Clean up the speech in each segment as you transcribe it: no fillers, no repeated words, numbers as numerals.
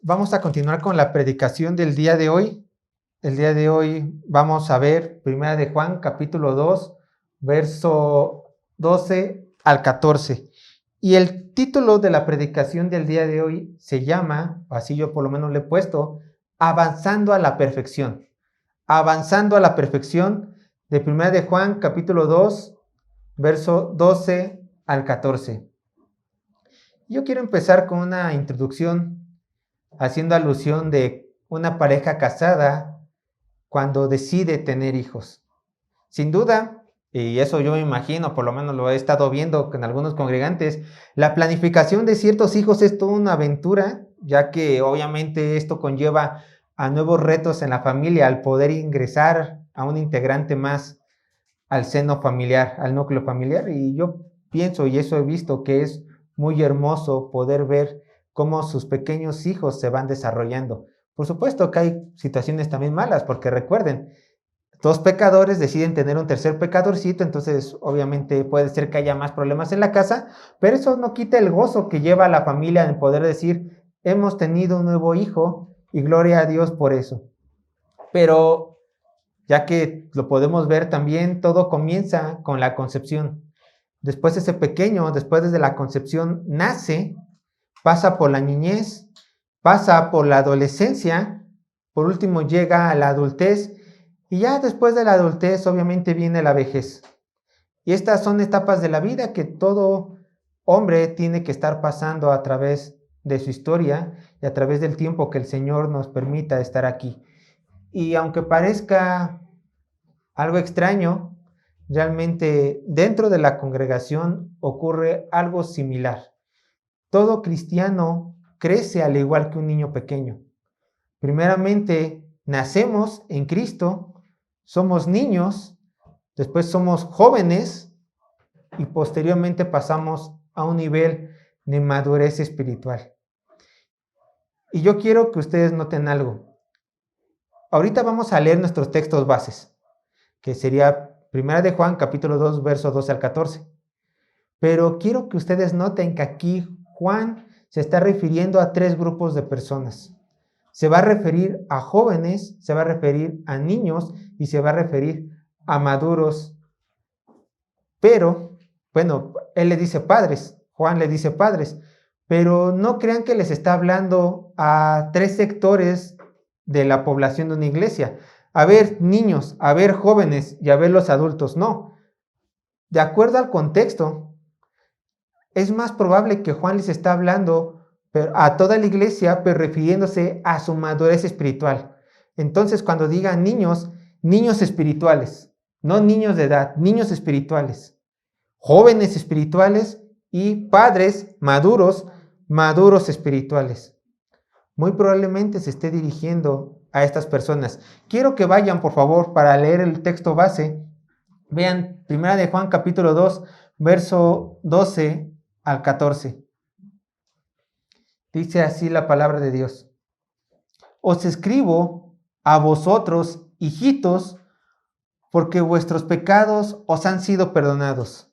Vamos a continuar con la predicación del día de hoy. El día de hoy vamos a ver Primera de Juan, capítulo 2, verso 12 al 14. Y el título de la predicación del día de hoy se llama, así yo por lo menos le he puesto, Avanzando a la perfección. Avanzando a la perfección de Primera de Juan, capítulo 2, verso 12 al 14. Yo quiero empezar con una introducción haciendo alusión de una pareja casada cuando decide tener hijos. Sin duda, y eso yo me imagino, por lo menos lo he estado viendo con algunos congregantes, la planificación de ciertos hijos es toda una aventura, ya que obviamente esto conlleva a nuevos retos en la familia al poder ingresar a un integrante más al seno familiar, al núcleo familiar. Y yo pienso, y eso he visto, que es muy hermoso poder ver cómo sus pequeños hijos se van desarrollando. Por supuesto que hay situaciones también malas, porque recuerden, dos pecadores deciden tener un tercer pecadorcito, entonces obviamente puede ser que haya más problemas en la casa, pero eso no quita el gozo que lleva a la familia en poder decir, hemos tenido un nuevo hijo y gloria a Dios por eso. Pero ya que lo podemos ver también, todo comienza con la concepción. Después ese pequeño, después desde la concepción, nace, pasa por la niñez, pasa por la adolescencia, por último llega a la adultez, y ya después de la adultez obviamente viene la vejez. Y estas son etapas de la vida que todo hombre tiene que estar pasando a través de su historia y a través del tiempo que el Señor nos permita estar aquí. Y aunque parezca algo extraño, realmente dentro de la congregación ocurre algo similar. Todo cristiano crece al igual que un niño pequeño. Primeramente, nacemos en Cristo, somos niños, después somos jóvenes y posteriormente pasamos a un nivel de madurez espiritual. Y yo quiero que ustedes noten algo. Ahorita vamos a leer nuestros textos bases, que sería Primera de Juan, capítulo 2, versos 12 al 14. Pero quiero que ustedes noten que aquí Juan se está refiriendo a tres grupos de personas. Se va a referir a jóvenes, se va a referir a niños y se va a referir a maduros. Pero, bueno, él le dice padres, Juan le dice padres, pero no crean que les está hablando a tres sectores de la población de una iglesia. A ver niños, a ver jóvenes y a ver los adultos, no. De acuerdo al contexto, es más probable que Juan les está hablando a toda la iglesia, pero refiriéndose a su madurez espiritual. Entonces, cuando digan niños, niños espirituales, no niños de edad, niños espirituales, jóvenes espirituales y padres maduros, maduros espirituales. Muy probablemente se esté dirigiendo a estas personas. Quiero que vayan, por favor, para leer el texto base. Vean, Primera de Juan, capítulo 2, verso 12 al 14. Dice así la palabra de Dios. Os escribo a vosotros, hijitos, porque vuestros pecados os han sido perdonados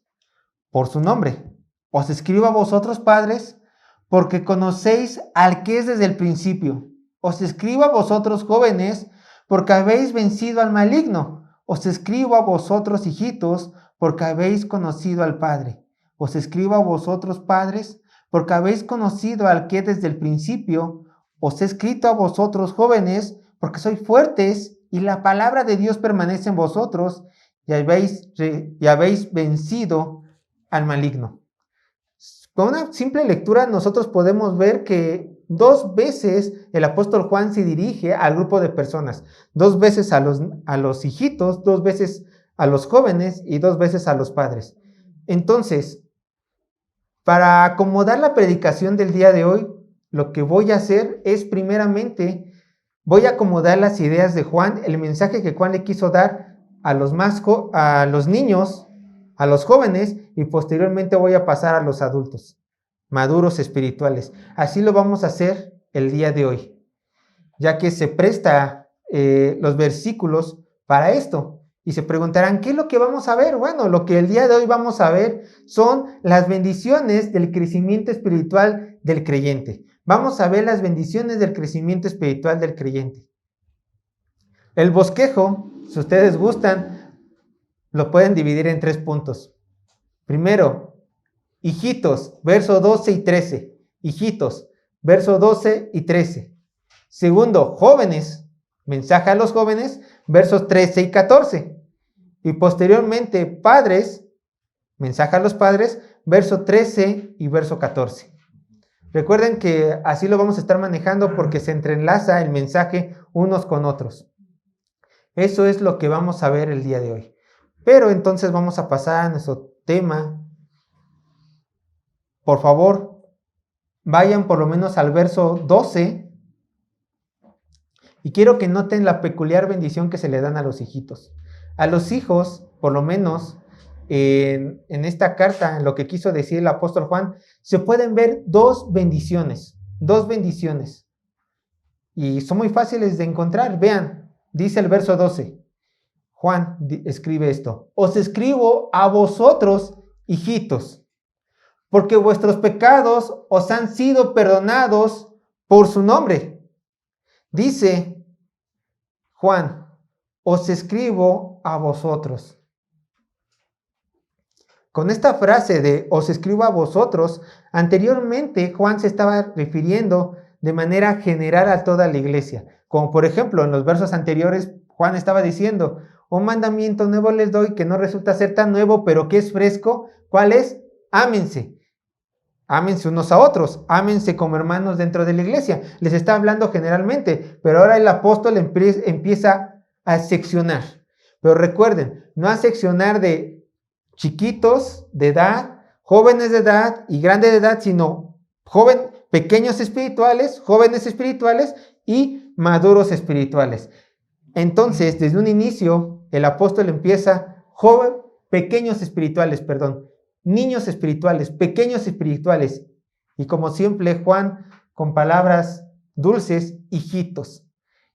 por su nombre. Os escribo a vosotros, padres, porque conocéis al que es desde el principio. Os escribo a vosotros, jóvenes, porque habéis vencido al maligno. Os escribo a vosotros, hijitos, porque habéis conocido al Padre. Os escribo a vosotros, padres, porque habéis conocido al que desde el principio. Os he escrito a vosotros, jóvenes, porque sois fuertes y la palabra de Dios permanece en vosotros y habéis vencido al maligno. Con una simple lectura nosotros podemos ver que dos veces el apóstol Juan se dirige al grupo de personas, dos veces a los hijitos, dos veces a los jóvenes y dos veces a los padres. Entonces, para acomodar la predicación del día de hoy, lo que voy a hacer es primeramente, voy a acomodar las ideas de Juan, el mensaje que Juan le quiso dar a los niños, a los jóvenes, y posteriormente voy a pasar a los adultos, maduros espirituales. Así lo vamos a hacer el día de hoy, ya que se presta los versículos para esto. Y se preguntarán, ¿qué es lo que vamos a ver? Bueno, lo que el día de hoy vamos a ver son las bendiciones del crecimiento espiritual del creyente. vamos a ver las bendiciones del crecimiento espiritual del creyente. El bosquejo, si ustedes gustan, lo pueden dividir en 3 puntos. Primero, hijitos, verso 12 y 13. Hijitos, verso 12 y 13. Segundo, jóvenes, mensaje a los jóvenes, versos 13 y 14. Y posteriormente, padres, mensaje a los padres, verso 13 y verso 14. Recuerden que así lo vamos a estar manejando porque se entrelaza el mensaje unos con otros. Eso es lo que vamos a ver el día de hoy. Pero entonces vamos a pasar a nuestro tema. Por favor, vayan por lo menos al verso 12. Y quiero que noten la peculiar bendición que se le dan a los hijitos. A los hijos, por lo menos, en esta carta, en lo que quiso decir el apóstol Juan, se pueden ver 2 bendiciones. 2 bendiciones. Y son muy fáciles de encontrar. Vean, dice el verso 12. Juan escribe esto. Os escribo a vosotros, hijitos, porque vuestros pecados os han sido perdonados por su nombre. Dice Juan, os escribo a vosotros. Con esta frase de os escribo a vosotros, anteriormente Juan se estaba refiriendo de manera general a toda la iglesia. Como por ejemplo, en los versos anteriores, Juan estaba diciendo, un mandamiento nuevo les doy que no resulta ser tan nuevo, pero que es fresco. ¿Cuál es? Ámense. Ámense unos a otros, ámense como hermanos dentro de la iglesia. Les está hablando generalmente, pero ahora el apóstol empieza a seccionar. Pero recuerden, no a seccionar de chiquitos de edad, jóvenes de edad y grandes de edad, sino pequeños espirituales, jóvenes espirituales y maduros espirituales. Entonces, desde un inicio, el apóstol empieza niños espirituales, pequeños espirituales. Y como siempre, Juan, con palabras dulces, hijitos.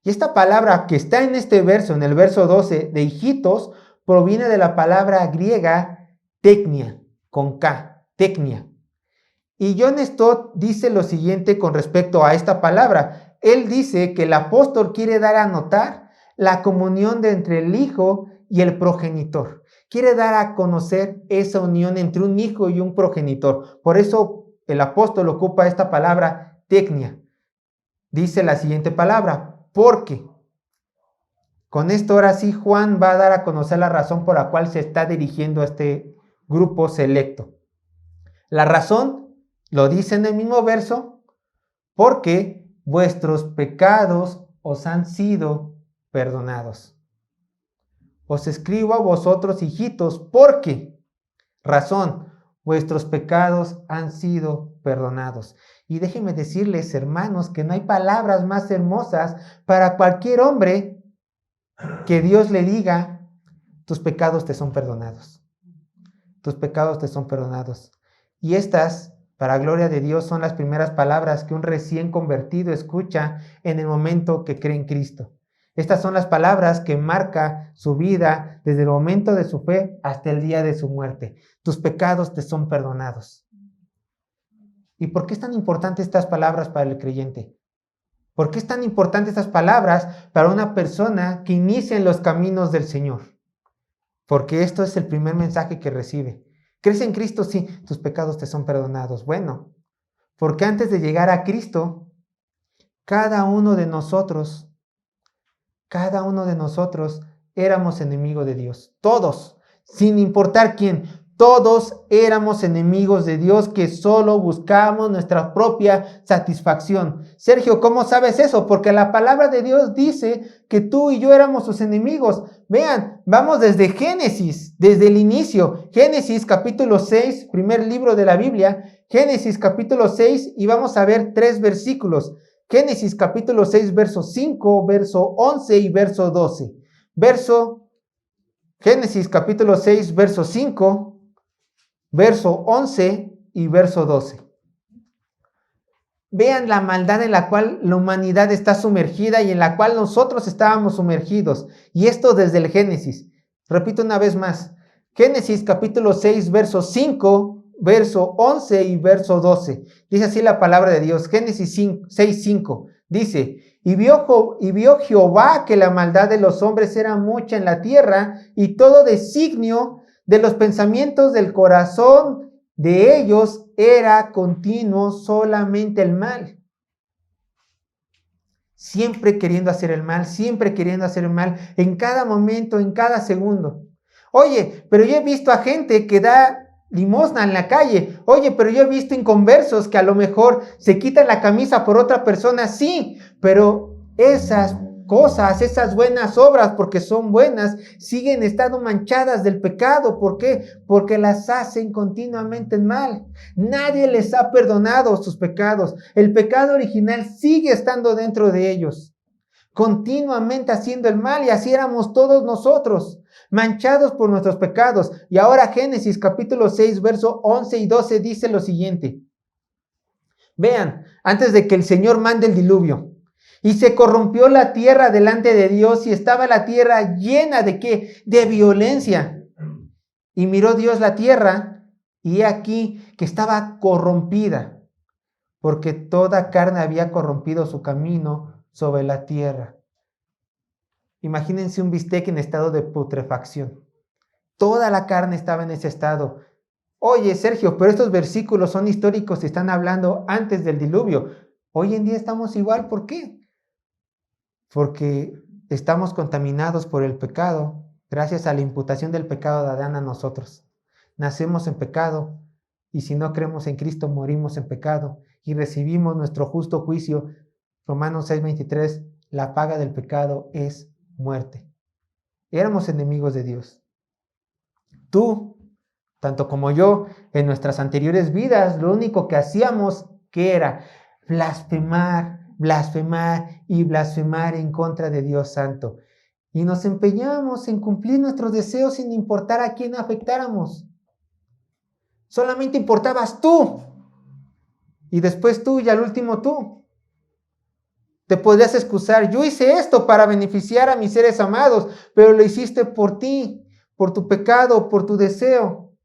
Y esta palabra que está en este verso, en el verso 12, de hijitos, proviene de la palabra griega teknia, con K, teknia. Y John Stott dice lo siguiente con respecto a esta palabra. Él dice que el apóstol quiere dar a notar la comunión entre el hijo y el progenitor. Quiere dar a conocer esa unión entre un hijo y un progenitor. Por eso el apóstol ocupa esta palabra teknia. Dice la siguiente palabra, porque. Con esto ahora sí Juan va a dar a conocer la razón por la cual se está dirigiendo a este grupo selecto. La razón, lo dice en el mismo verso, porque vuestros pecados os han sido perdonados. Os escribo a vosotros, hijitos, porque, razón, vuestros pecados han sido perdonados. Y déjenme decirles, hermanos, que no hay palabras más hermosas para cualquier hombre que Dios le diga, tus pecados te son perdonados. Tus pecados te son perdonados. Y estas, para gloria de Dios, son las primeras palabras que un recién convertido escucha en el momento que cree en Cristo. Estas son las palabras que marca su vida desde el momento de su fe hasta el día de su muerte. Tus pecados te son perdonados. ¿Y por qué es tan importante estas palabras para el creyente? ¿Por qué es tan importante estas palabras para una persona que inicia en los caminos del Señor? Porque esto es el primer mensaje que recibe. ¿Crees en Cristo? Sí, tus pecados te son perdonados. Bueno, porque antes de llegar a Cristo, cada uno de nosotros éramos enemigos de Dios. Todos, sin importar quién. Todos éramos enemigos de Dios que solo buscábamos nuestra propia satisfacción. Sergio, ¿cómo sabes eso? Porque la palabra de Dios dice que tú y yo éramos sus enemigos. Vean, vamos desde Génesis, desde el inicio. Génesis capítulo 6, primer libro de la Biblia. Génesis capítulo 6 y vamos a ver 3 versículos. Génesis capítulo 6, verso 5, verso 11 y verso 12. Génesis capítulo 6, verso 5. Verso 11 y verso 12. Vean la maldad en la cual la humanidad está sumergida y en la cual nosotros estábamos sumergidos. Y esto desde el Génesis. Repito una vez más. Génesis capítulo 6, verso 5 verso 11 y verso 12. Dice así la palabra de Dios, Génesis 6:5. Dice, y vio Jehová que la maldad de los hombres era mucha en la tierra, y todo designio de los pensamientos del corazón de ellos era continuo solamente el mal. Siempre queriendo hacer el mal, siempre queriendo hacer el mal, en cada momento, en cada segundo. Oye, pero yo he visto a gente que da limosna en la calle. Oye, pero yo he visto inconversos que a lo mejor se quitan la camisa por otra persona. Sí, pero esas cosas, esas buenas obras, porque son buenas, siguen estando manchadas del pecado. ¿Por qué? Porque las hacen continuamente mal. Nadie les ha perdonado sus pecados. El pecado original sigue estando dentro de ellos, continuamente haciendo el mal, y así éramos todos nosotros, manchados por nuestros pecados. Y ahora Génesis capítulo 6, verso 11 y 12 dice lo siguiente. Vean, antes de que el Señor mande el diluvio, y se corrompió la tierra delante de Dios, y estaba la tierra llena ¿de qué? De violencia. Y miró Dios la tierra, y he aquí que estaba corrompida, porque toda carne había corrompido su camino sobre la tierra. Imagínense un bistec en estado de putrefacción. Toda la carne estaba en ese estado. Oye, Sergio, pero estos versículos son históricos y están hablando antes del diluvio. Hoy en día estamos igual. ¿Por qué? Porque estamos contaminados por el pecado, gracias a la imputación del pecado de Adán a nosotros. Nacemos en pecado, y si no creemos en Cristo, morimos en pecado y recibimos nuestro justo juicio. Romanos 6:23, la paga del pecado es muerte. Éramos enemigos de Dios. Tú, tanto como yo, en nuestras anteriores vidas, lo único que hacíamos, ¿qué era? Blasfemar y blasfemar en contra de Dios Santo. Y nos empeñamos en cumplir nuestros deseos sin importar a quién afectáramos. Solamente importabas tú. Y después tú, y al último tú. Te podrías excusar, yo hice esto para beneficiar a mis seres amados, pero lo hiciste por ti, por tu pecado, por tu deseo.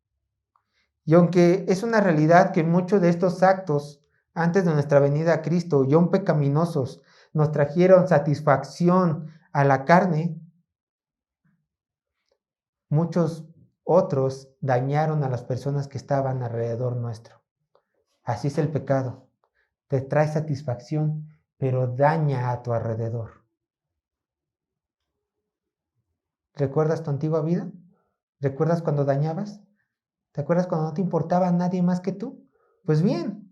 Y aunque es una realidad que muchos de estos actos antes de nuestra venida a Cristo, y aún pecaminosos, nos trajeron satisfacción a la carne, muchos otros dañaron a las personas que estaban alrededor nuestro. Así es el pecado. Te trae satisfacción, pero daña a tu alrededor. ¿Recuerdas tu antigua vida? ¿Recuerdas cuando dañabas? ¿Te acuerdas cuando no te importaba nadie más que tú? Pues bien.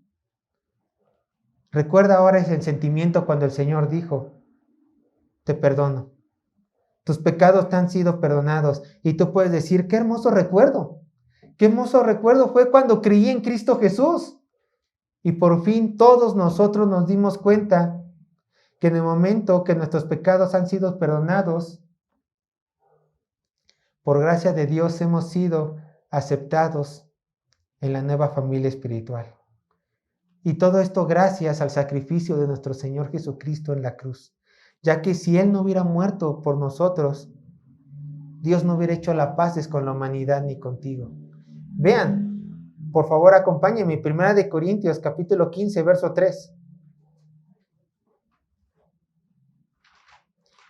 Recuerda ahora ese sentimiento cuando el Señor dijo, te perdono. Tus pecados te han sido perdonados. Y tú puedes decir, qué hermoso recuerdo. Qué hermoso recuerdo fue cuando creí en Cristo Jesús. Y por fin todos nosotros nos dimos cuenta que en el momento que nuestros pecados han sido perdonados, por gracia de Dios hemos sido aceptados en la nueva familia espiritual. Y todo esto gracias al sacrificio de nuestro Señor Jesucristo en la cruz. Ya que si Él no hubiera muerto por nosotros, Dios no hubiera hecho las paces con la humanidad ni contigo. Vean, por favor acompáñenme, 1 Corintios capítulo 15, verso 3.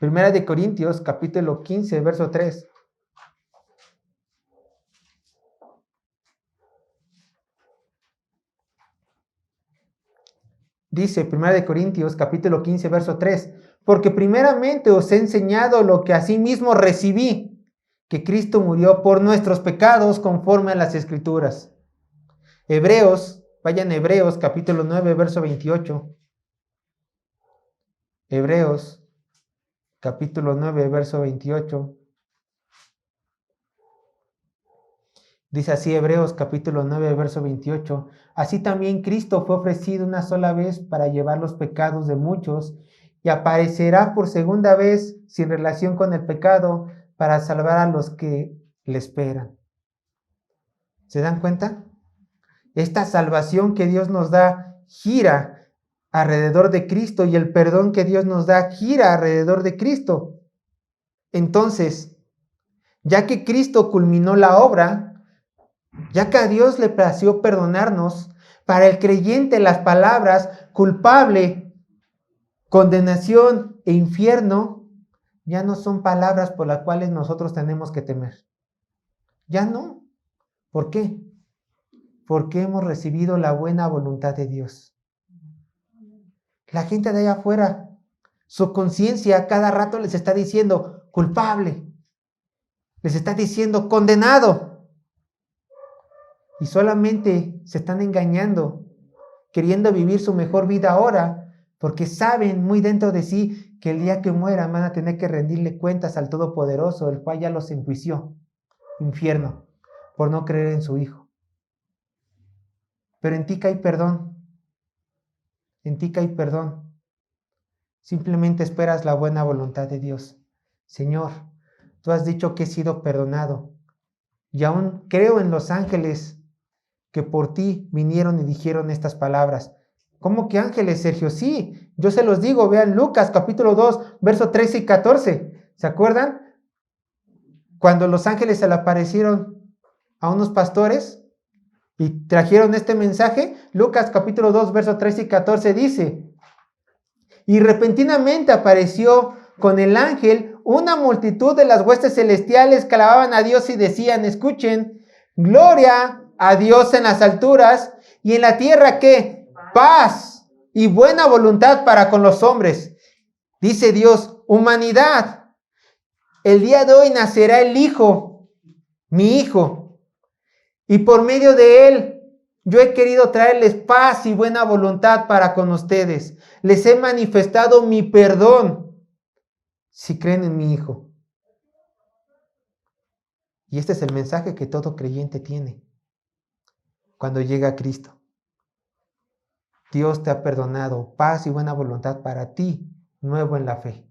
1 Corintios capítulo 15, verso 3. Dice 1 Corintios capítulo 15, verso 3, porque primeramente os he enseñado lo que asimismo recibí, que Cristo murió por nuestros pecados conforme a las Escrituras. Hebreos, vayan a Hebreos capítulo 9, verso 28. Hebreos capítulo 9, verso 28. Dice así Hebreos capítulo 9, verso 28. Así también Cristo fue ofrecido una sola vez para llevar los pecados de muchos, y aparecerá por segunda vez sin relación con el pecado para salvar a los que le esperan. ¿Se dan cuenta? Esta salvación que Dios nos da gira alrededor de Cristo, y el perdón que Dios nos da gira alrededor de Cristo. Entonces, ya que Cristo culminó la obra, Ya que a Dios le plació perdonarnos, para el creyente las palabras culpable, condenación e infierno ya no son palabras por las cuales nosotros tenemos que temer. Ya no. ¿Por qué? Porque hemos recibido la buena voluntad de Dios. La gente de allá afuera, su conciencia cada rato les está diciendo culpable, les está diciendo condenado. Y solamente se están engañando, queriendo vivir su mejor vida ahora, porque saben muy dentro de sí que el día que mueran van a tener que rendirle cuentas al Todopoderoso, el cual ya los enjuició, infierno, por no creer en su Hijo. Pero en ti hay perdón, en ti hay perdón. Simplemente esperas la buena voluntad de Dios. Señor, tú has dicho que he sido perdonado, y aún creo en los ángeles que por ti vinieron y dijeron estas palabras. ¿Cómo que ángeles, Sergio? Sí, yo se los digo, vean Lucas capítulo 2, versos 13 y 14. ¿Se acuerdan? Cuando los ángeles se le aparecieron a unos pastores y trajeron este mensaje, Lucas capítulo 2, versos 13 y 14 dice: y repentinamente apareció con el ángel una multitud de las huestes celestiales que alababan a Dios y decían, escuchen, gloria a Dios en las alturas y en la tierra, ¿qué? Paz y buena voluntad para con los hombres. Dice Dios, humanidad, el día de hoy nacerá el Hijo, mi Hijo, y por medio de él yo he querido traerles paz y buena voluntad para con ustedes. Les he manifestado mi perdón si creen en mi Hijo. Y este es el mensaje que todo creyente tiene cuando llega a Cristo. Dios te ha perdonado, paz y buena voluntad para ti, nuevo en la fe.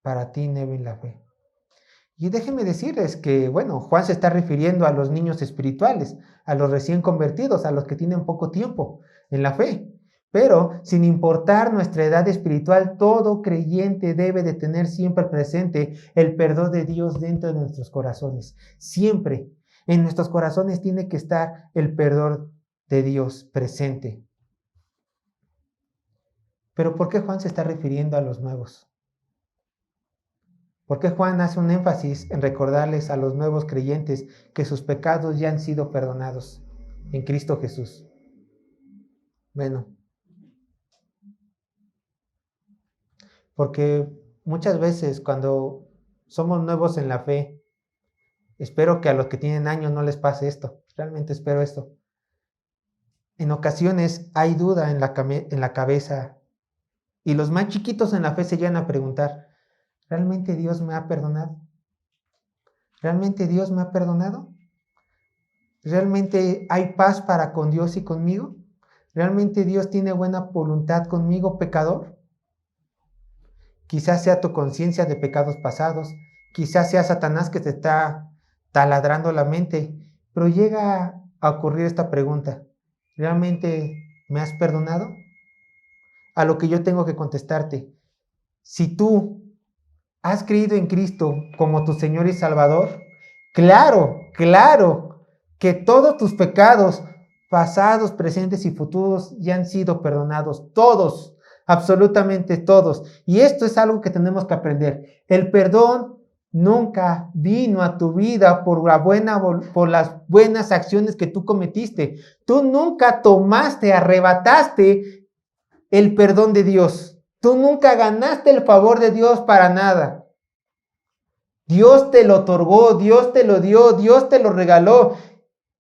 Para ti, nuevo en la fe. Y déjenme decirles que, bueno, Juan se está refiriendo a los niños espirituales, a los recién convertidos, a los que tienen poco tiempo en la fe. Pero, sin importar nuestra edad espiritual, todo creyente debe de tener siempre presente el perdón de Dios dentro de nuestros corazones. Siempre en nuestros corazones tiene que estar el perdón de Dios presente. Pero ¿por qué Juan se está refiriendo a los nuevos? ¿Por qué Juan hace un énfasis en recordarles a los nuevos creyentes que sus pecados ya han sido perdonados en Cristo Jesús? Bueno, porque muchas veces cuando somos nuevos en la fe, espero que a los que tienen años no les pase esto, realmente espero esto. En ocasiones hay duda en la cabeza y los más chiquitos en la fe se llegan a preguntar, ¿realmente Dios me ha perdonado? ¿Realmente Dios me ha perdonado? ¿Realmente hay paz para con Dios y conmigo? ¿Realmente Dios tiene buena voluntad conmigo, pecador? Quizás sea tu conciencia de pecados pasados, quizás sea Satanás que te está taladrando la mente, pero llega a ocurrir esta pregunta, ¿realmente me has perdonado? A lo que yo tengo que contestarte, si tú has creído en Cristo como tu Señor y Salvador, claro que todos tus pecados, pasados, presentes y futuros, ya han sido perdonados, todos, absolutamente todos. Y esto es algo que tenemos que aprender. El perdón nunca vino a tu vida por las buenas acciones que tú cometiste. Tú nunca tomaste, arrebataste el perdón de Dios. Tú nunca ganaste el favor de Dios para nada. Dios te lo otorgó, Dios te lo dio, Dios te lo regaló.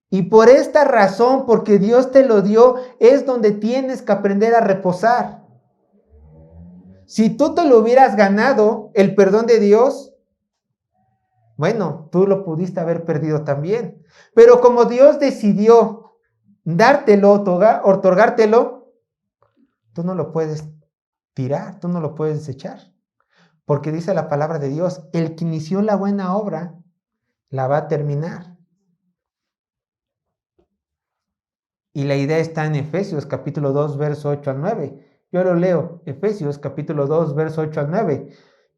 Y por esta razón, porque Dios te lo dio, es donde tienes que aprender a reposar. Si tú te lo hubieras ganado, el perdón de Dios, bueno, tú lo pudiste haber perdido también. Pero como Dios decidió dártelo, otorgártelo, tú no lo puedes tirar, tú no lo puedes desechar. Porque dice la palabra de Dios, el que inició la buena obra, la va a terminar. Y la idea está en Efesios capítulo 2, verso 8 al 9. Yo lo leo, Efesios capítulo 2, verso 8 al 9.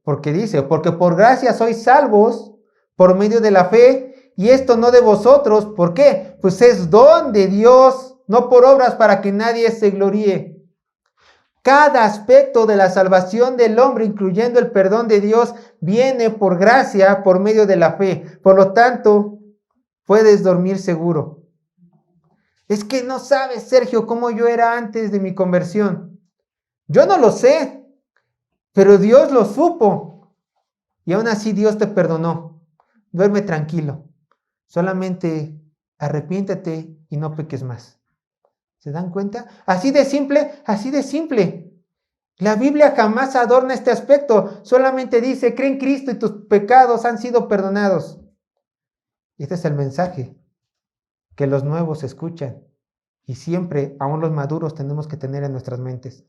Porque dice, porque por gracia sois salvos por medio de la fe, y esto no de vosotros. ¿Por qué? Pues es don de Dios, no por obras para que nadie se gloríe. Cada aspecto de la salvación del hombre, incluyendo el perdón de Dios, viene por gracia, por medio de la fe. Por lo tanto, puedes dormir seguro. Es que no sabes, Sergio, cómo yo era antes de mi conversión. Yo no lo sé, pero Dios lo supo. Y aún así Dios te perdonó. Duerme tranquilo. Solamente arrepiéntete y no peques más. ¿Se dan cuenta? Así de simple, así de simple. La Biblia jamás adorna este aspecto. Solamente dice, cree en Cristo y tus pecados han sido perdonados. Y este es el mensaje que los nuevos escuchan. Y siempre, aún los maduros, tenemos que tener en nuestras mentes.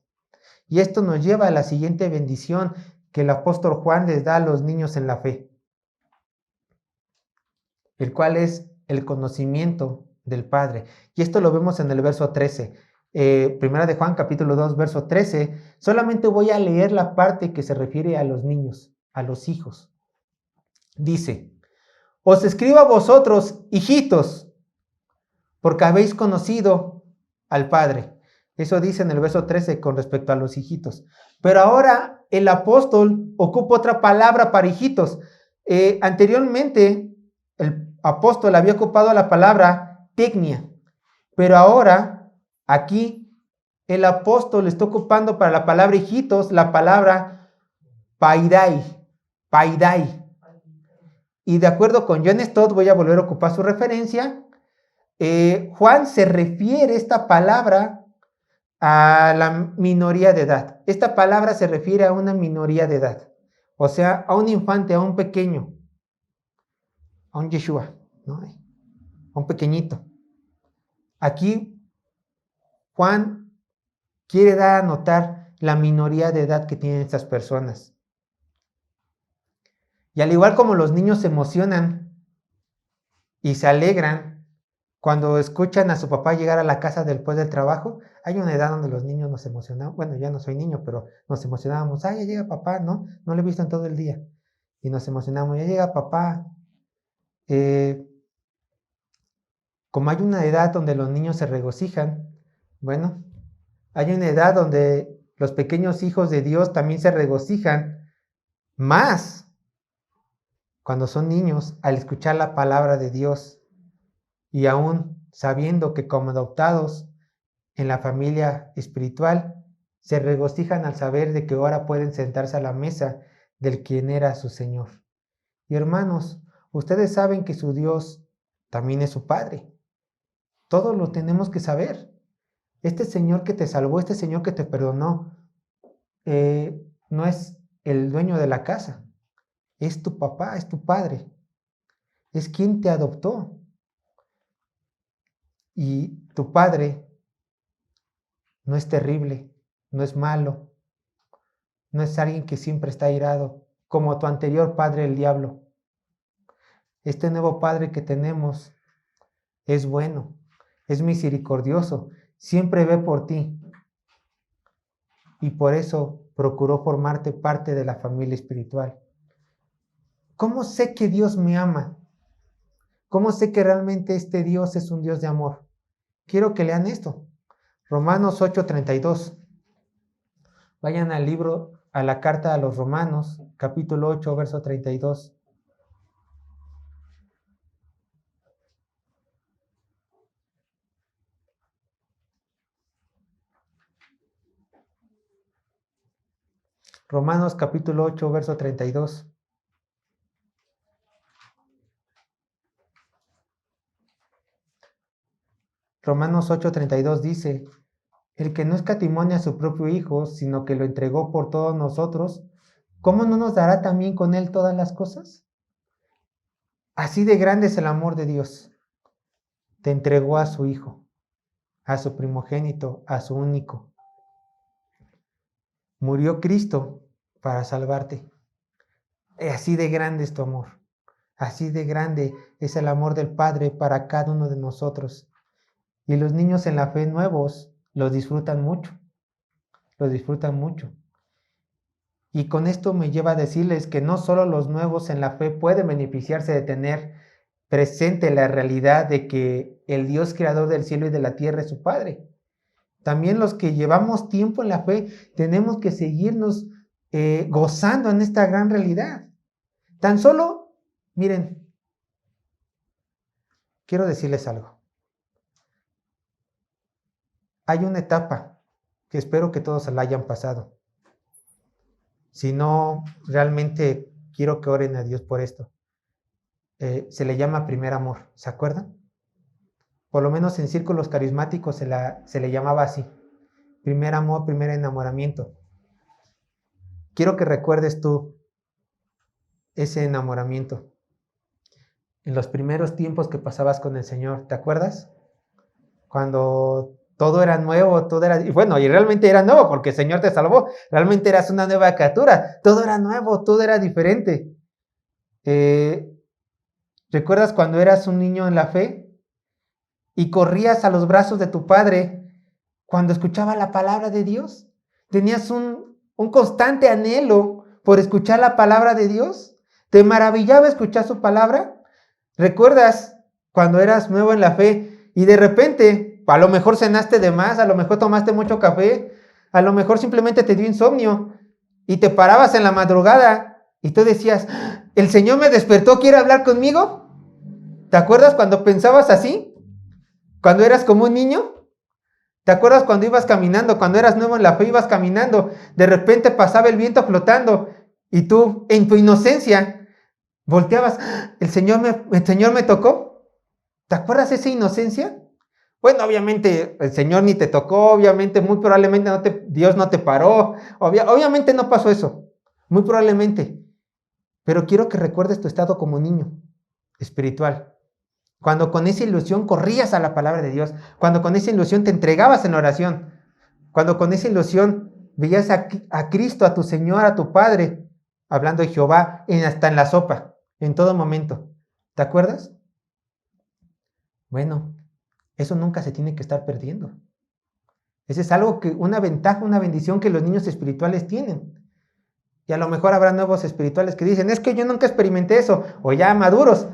Y esto nos lleva a la siguiente bendición que el apóstol Juan les da a los niños en la fe, el cual es el conocimiento del Padre. Y esto lo vemos en el verso 13. Primera de Juan, capítulo 2, verso 13. Solamente voy a leer la parte que se refiere a los niños, a los hijos. Dice, os escribo a vosotros, hijitos, porque habéis conocido al Padre. Eso dice en el verso 13 con respecto a los hijitos. Pero ahora el apóstol ocupa otra palabra para hijitos. Anteriormente el apóstol había ocupado la palabra tecnia, pero ahora aquí el apóstol está ocupando para la palabra hijitos la palabra paidai. Y de acuerdo con John Stott, voy a volver a ocupar su referencia, Juan se refiere esta palabra a la minoría de edad. Esta palabra se refiere a una minoría de edad, o sea, a un infante, a un pequeño, a un Yeshua, ¿no? A un pequeñito. Aquí Juan quiere dar a notar la minoría de edad que tienen estas personas. Y al igual como los niños se emocionan y se alegran cuando escuchan a su papá llegar a la casa después del trabajo, hay una edad donde los niños nos emocionamos. Bueno, ya no soy niño, pero nos emocionábamos. Ya llega papá, ¿no? No lo he visto en todo el día. Y nos emocionamos. Ya llega papá. Como hay una edad donde los niños se regocijan, bueno, hay una edad donde los pequeños hijos de Dios también se regocijan más cuando son niños al escuchar la palabra de Dios. Y aún sabiendo que como adoptados en la familia espiritual, se regocijan al saber de que ahora pueden sentarse a la mesa del quien era su Señor. Y hermanos, ustedes saben que su Dios también es su Padre. Todo lo tenemos que saber. Este Señor que te salvó, este Señor que te perdonó, no es el dueño de la casa. Es tu papá, es tu Padre. Es quien te adoptó. Y tu Padre no es terrible, no es malo, no es alguien que siempre está airado, como tu anterior padre, el diablo. Este nuevo Padre que tenemos es bueno, es misericordioso, siempre ve por ti. Y por eso procuró formarte parte de la familia espiritual. ¿Cómo sé que Dios me ama? ¿Cómo sé que realmente este Dios es un Dios de amor? Quiero que lean esto. Romanos 8:32. Vayan al libro, a la carta a los Romanos, capítulo 8, verso 32. Romanos capítulo 8, verso 32. Romanos 8:32 dice, el que no escatimó a su propio Hijo, sino que lo entregó por todos nosotros, ¿cómo no nos dará también con él todas las cosas? Así de grande es el amor de Dios. Te entregó a su Hijo, a su primogénito, a su único. Murió Cristo para salvarte. Así de grande es tu amor. Así de grande es el amor del Padre para cada uno de nosotros. Y los niños en la fe nuevos los disfrutan mucho. Los disfrutan mucho. Y con esto me lleva a decirles que no solo los nuevos en la fe pueden beneficiarse de tener presente la realidad de que el Dios creador del cielo y de la tierra es su Padre. También los que llevamos tiempo en la fe tenemos que seguirnos gozando en esta gran realidad. Tan solo, miren, quiero decirles algo. Hay una etapa que espero que todos la hayan pasado. Si no, realmente quiero que oren a Dios por esto. Se le llama primer amor, ¿se acuerdan? Por lo menos en círculos carismáticos se le llamaba así. Primer amor, primer enamoramiento. Quiero que recuerdes tú ese enamoramiento. En los primeros tiempos que pasabas con el Señor, ¿te acuerdas? Cuando todo era nuevo, todo era... Y bueno, y realmente era nuevo porque el Señor te salvó. Realmente eras una nueva criatura. Todo era nuevo, todo era diferente. ¿Recuerdas cuando eras un niño en la fe? Y corrías a los brazos de tu padre cuando escuchaba la palabra de Dios. Tenías un constante anhelo por escuchar la palabra de Dios. ¿Te maravillaba escuchar su palabra? ¿Recuerdas cuando eras nuevo en la fe y de repente, a lo mejor cenaste de más, a lo mejor tomaste mucho café, a lo mejor simplemente te dio insomnio y te parabas en la madrugada y tú decías, ¿el Señor me despertó, quiere hablar conmigo? ¿Te acuerdas cuando pensabas así? ¿Cuando eras como un niño? ¿Te acuerdas cuando ibas caminando, cuando eras nuevo en la fe, ibas caminando, de repente pasaba el viento flotando y tú, en tu inocencia, volteabas, ¿el Señor me tocó? ¿Te acuerdas esa inocencia? Bueno, obviamente el Señor ni te tocó, obviamente, muy probablemente Dios no te paró, obviamente no pasó eso, muy probablemente. Pero quiero que recuerdes tu estado como niño espiritual. Cuando con esa ilusión corrías a la palabra de Dios, cuando con esa ilusión te entregabas en la oración, cuando con esa ilusión veías a Cristo, a tu Señor, a tu Padre, hablando de Jehová, hasta en la sopa, en todo momento. ¿Te acuerdas? Bueno, eso nunca se tiene que estar perdiendo. Ese es algo que, una ventaja, una bendición que los niños espirituales tienen. Y a lo mejor habrá nuevos espirituales que dicen, es que yo nunca experimenté eso, o ya maduros.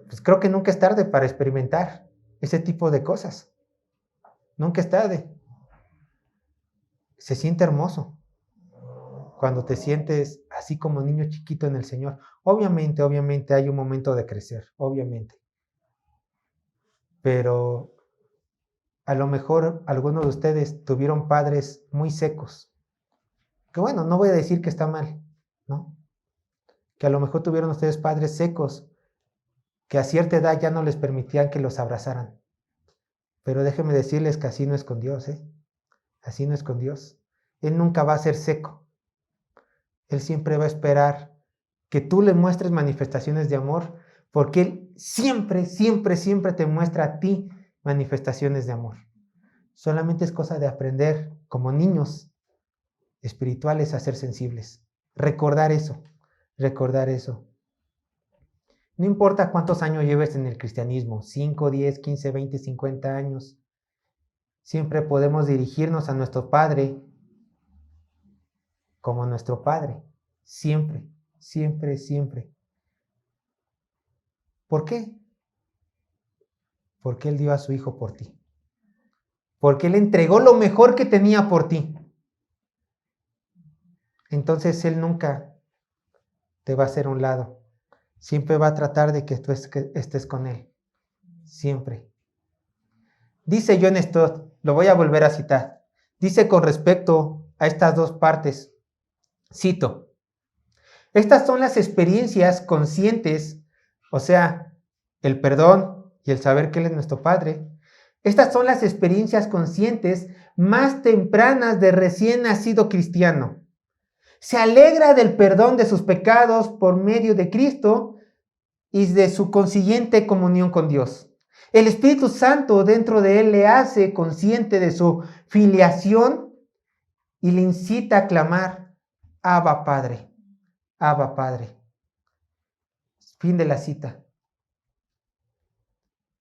Pues creo que nunca es tarde para experimentar ese tipo de cosas. Nunca es tarde. Se siente hermoso cuando te sientes así como niño chiquito en el Señor. Obviamente hay un momento de crecer, obviamente. Pero a lo mejor algunos de ustedes tuvieron padres muy secos. Que bueno, no voy a decir que está mal, ¿no? Que a lo mejor tuvieron ustedes padres secos que a cierta edad ya no les permitían que los abrazaran. Pero déjenme decirles que así no es con Dios, ¿eh? Así no es con Dios. Él nunca va a ser seco. Él siempre va a esperar que tú le muestres manifestaciones de amor, porque Él siempre te muestra a ti manifestaciones de amor. Solamente es cosa de aprender como niños espirituales a ser sensibles. Recordar eso. No importa cuántos años lleves en el cristianismo, 5, 10, 15, 20, 50 años, siempre podemos dirigirnos a nuestro Padre como nuestro Padre. Siempre. ¿Por qué? Porque Él dio a su Hijo por ti. Porque Él entregó lo mejor que tenía por ti. Entonces Él nunca te va a hacer a un lado. Siempre va a tratar de que tú estés con Él. Siempre. Dice John Stott, lo voy a volver a citar. Dice con respecto a estas dos partes, cito, estas son las experiencias conscientes, o sea, el perdón y el saber que Él es nuestro Padre. Estas son las experiencias conscientes más tempranas de recién nacido cristiano. Se alegra del perdón de sus pecados por medio de Cristo y de su consiguiente comunión con Dios. El Espíritu Santo dentro de él le hace consciente de su filiación y le incita a clamar, Abba Padre, Abba Padre. Fin de la cita.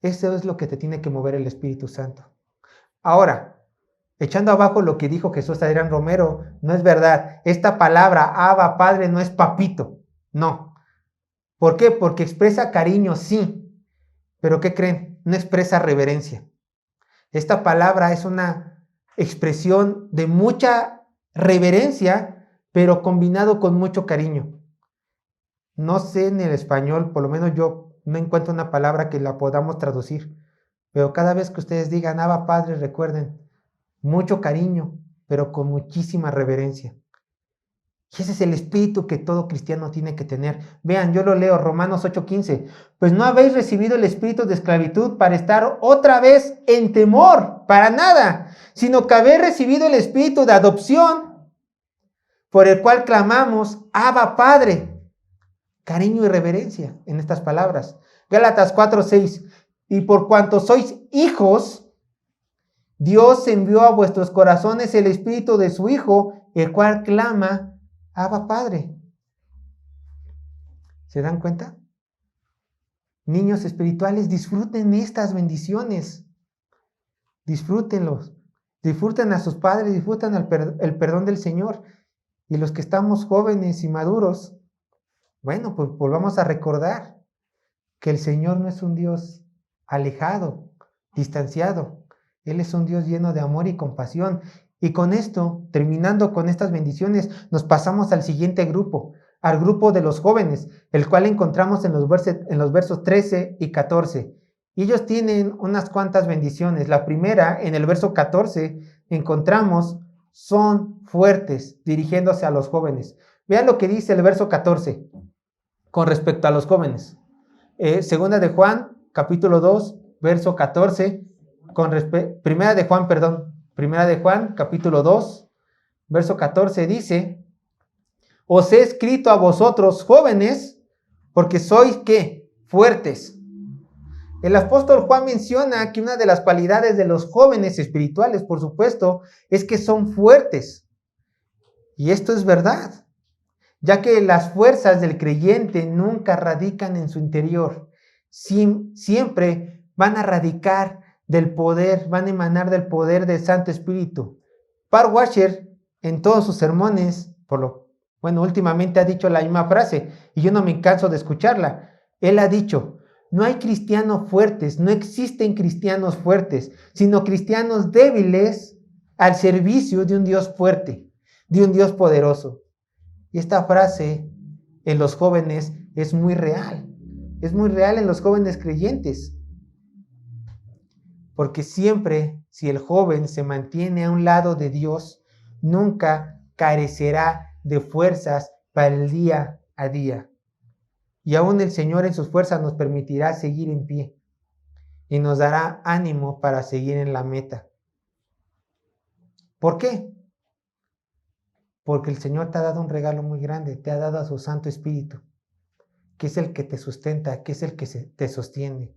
Eso es lo que te tiene que mover el Espíritu Santo. Ahora, echando abajo lo que dijo Jesús Adrián Romero, no es verdad. Esta palabra, Abba Padre, no es papito, no. ¿Por qué? Porque expresa cariño, sí, pero ¿qué creen? No expresa reverencia. Esta palabra es una expresión de mucha reverencia, pero combinado con mucho cariño. No sé en el español, por lo menos yo no encuentro una palabra que la podamos traducir, pero cada vez que ustedes digan Abba Padre, recuerden, mucho cariño, pero con muchísima reverencia. Y ese es el espíritu que todo cristiano tiene que tener. Vean, yo lo leo, Romanos 8:15. Pues no habéis recibido el espíritu de esclavitud para estar otra vez en temor, para nada, sino que habéis recibido el espíritu de adopción, por el cual clamamos, Abba Padre. Cariño y reverencia en estas palabras. Gálatas 4:6. Y por cuanto sois hijos, Dios envió a vuestros corazones el espíritu de su Hijo, el cual clama, Abba Padre. ¿Se dan cuenta? Niños espirituales, disfruten estas bendiciones. Disfrútenlos. Disfruten a sus padres, disfruten el perdón del Señor. Y los que estamos jóvenes y maduros, bueno, pues volvamos a recordar que el Señor no es un Dios alejado, distanciado. Él es un Dios lleno de amor y compasión. Y con esto, terminando con estas bendiciones, nos pasamos al siguiente grupo, al grupo de los jóvenes, el cual encontramos en los versos 13 y 14. Y ellos tienen unas cuantas bendiciones. La primera, en el verso 14, encontramos, son fuertes, dirigiéndose a los jóvenes. Vean lo que dice el verso 14 con respecto a los jóvenes. Segunda de Juan, capítulo 2, verso 14, Primera de Juan, capítulo 2, verso 14 dice, os he escrito a vosotros jóvenes, porque sois, ¿qué? Fuertes. El apóstol Juan menciona que una de las cualidades de los jóvenes espirituales, por supuesto, es que son fuertes. Y esto es verdad, ya que las fuerzas del creyente nunca radican en su interior, siempre van a radicar del poder, van a emanar del poder del Santo Espíritu. Park Washer, en todos sus sermones, últimamente ha dicho la misma frase, y yo no me canso de escucharla. Él ha dicho, no hay cristianos fuertes, no existen cristianos fuertes, sino cristianos débiles al servicio de un Dios fuerte, de un Dios poderoso. Y esta frase en los jóvenes es muy real en los jóvenes creyentes. Porque siempre, si el joven se mantiene a un lado de Dios, nunca carecerá de fuerzas para el día a día. Y aún el Señor en sus fuerzas nos permitirá seguir en pie y nos dará ánimo para seguir en la meta. ¿Por qué? Porque el Señor te ha dado un regalo muy grande, te ha dado a su Santo Espíritu, que es el que te sustenta, que es el que te sostiene.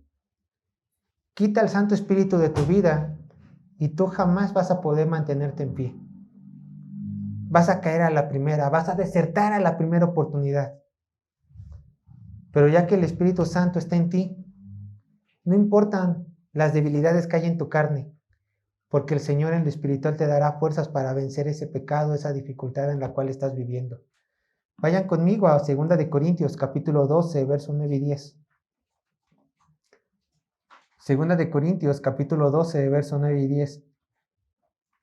Quita el Santo Espíritu de tu vida y tú jamás vas a poder mantenerte en pie. Vas a caer a la primera, vas a desertar a la primera oportunidad. Pero ya que el Espíritu Santo está en ti, no importan las debilidades que hay en tu carne, porque el Señor en lo espiritual te dará fuerzas para vencer ese pecado, esa dificultad en la cual estás viviendo. Vayan conmigo a 2 de Corintios, capítulo 12, versos 9 y 10. 2 de Corintios, capítulo 12, versos 9 y 10.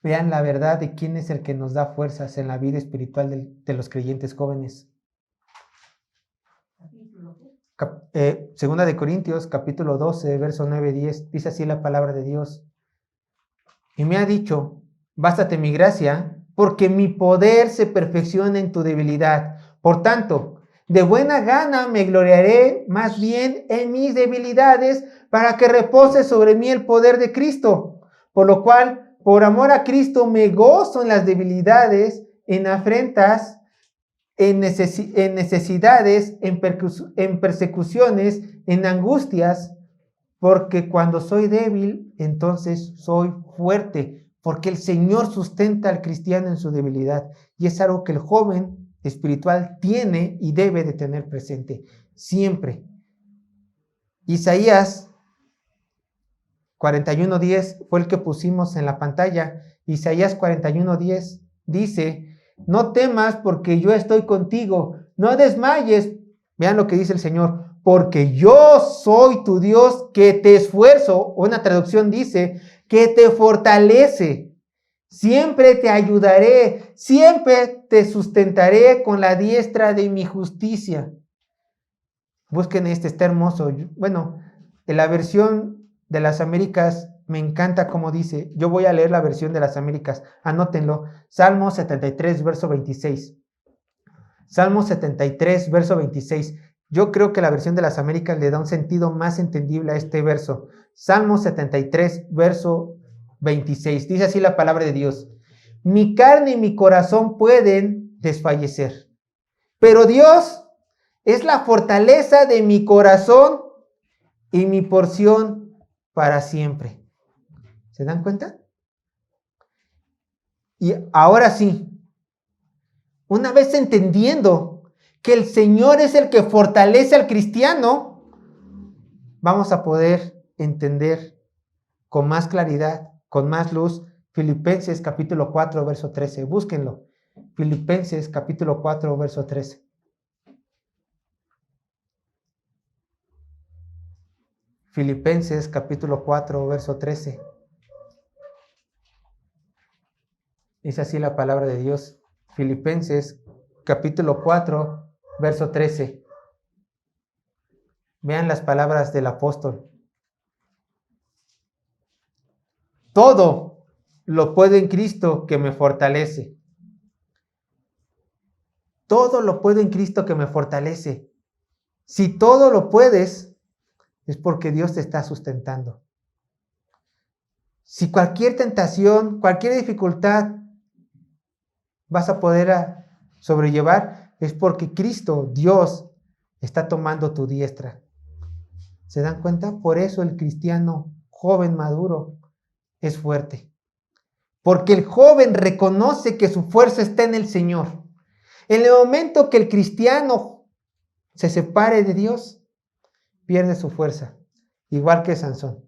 Vean la verdad de quién es el que nos da fuerzas en la vida espiritual de los creyentes jóvenes. 2 de Corintios, capítulo 12, versos 9 y 10. Dice así la palabra de Dios. Y me ha dicho, bástate mi gracia, porque mi poder se perfecciona en tu debilidad. Por tanto, de buena gana me gloriaré más bien en mis debilidades, para que repose sobre mí el poder de Cristo. Por lo cual, por amor a Cristo, me gozo en las debilidades, en afrentas, en necesidades, en persecuciones, en angustias, porque cuando soy débil, entonces soy fuerte, porque el Señor sustenta al cristiano en su debilidad. Y es algo que el joven espiritual tiene y debe de tener presente siempre. Isaías 41:10 fue el que pusimos en la pantalla. Isaías 41:10 dice, no temas porque yo estoy contigo, no desmayes Vean lo que dice el Señor. Porque yo soy tu Dios que te esfuerzo. Una traducción dice que te fortalece. Siempre te ayudaré. Siempre te sustentaré con la diestra de mi justicia. Busquen este, está hermoso. Bueno, en la versión de las Américas me encanta como dice. Yo voy a leer la versión de las Américas. Anótenlo. Salmo 73, verso 26. Salmo 73, verso 26. Yo creo que la versión de las Américas le da un sentido más entendible a este verso. Salmo 73, verso 26. Dice así la palabra de Dios. Mi carne y mi corazón pueden desfallecer, pero Dios es la fortaleza de mi corazón y mi porción para siempre. ¿Se dan cuenta? Y ahora sí, una vez entendiendo que el Señor es el que fortalece al cristiano, vamos a poder entender con más claridad, con más luz, Filipenses capítulo 4, verso 13. Búsquenlo. Filipenses capítulo 4, verso 13. Filipenses capítulo 4, verso 13. Es así la palabra de Dios. Filipenses capítulo 4, verso 13. Vean las palabras del apóstol. Todo lo puedo en Cristo que me fortalece. Todo lo puedo en Cristo que me fortalece. Si todo lo puedes, es porque Dios te está sustentando. Si cualquier tentación, cualquier dificultad vas a poder sobrellevar, es porque Cristo, Dios, está tomando tu diestra. ¿Se dan cuenta? Por eso el cristiano joven maduro es fuerte. Porque el joven reconoce que su fuerza está en el Señor. En el momento que el cristiano se separe de Dios, pierde su fuerza, igual que Sansón.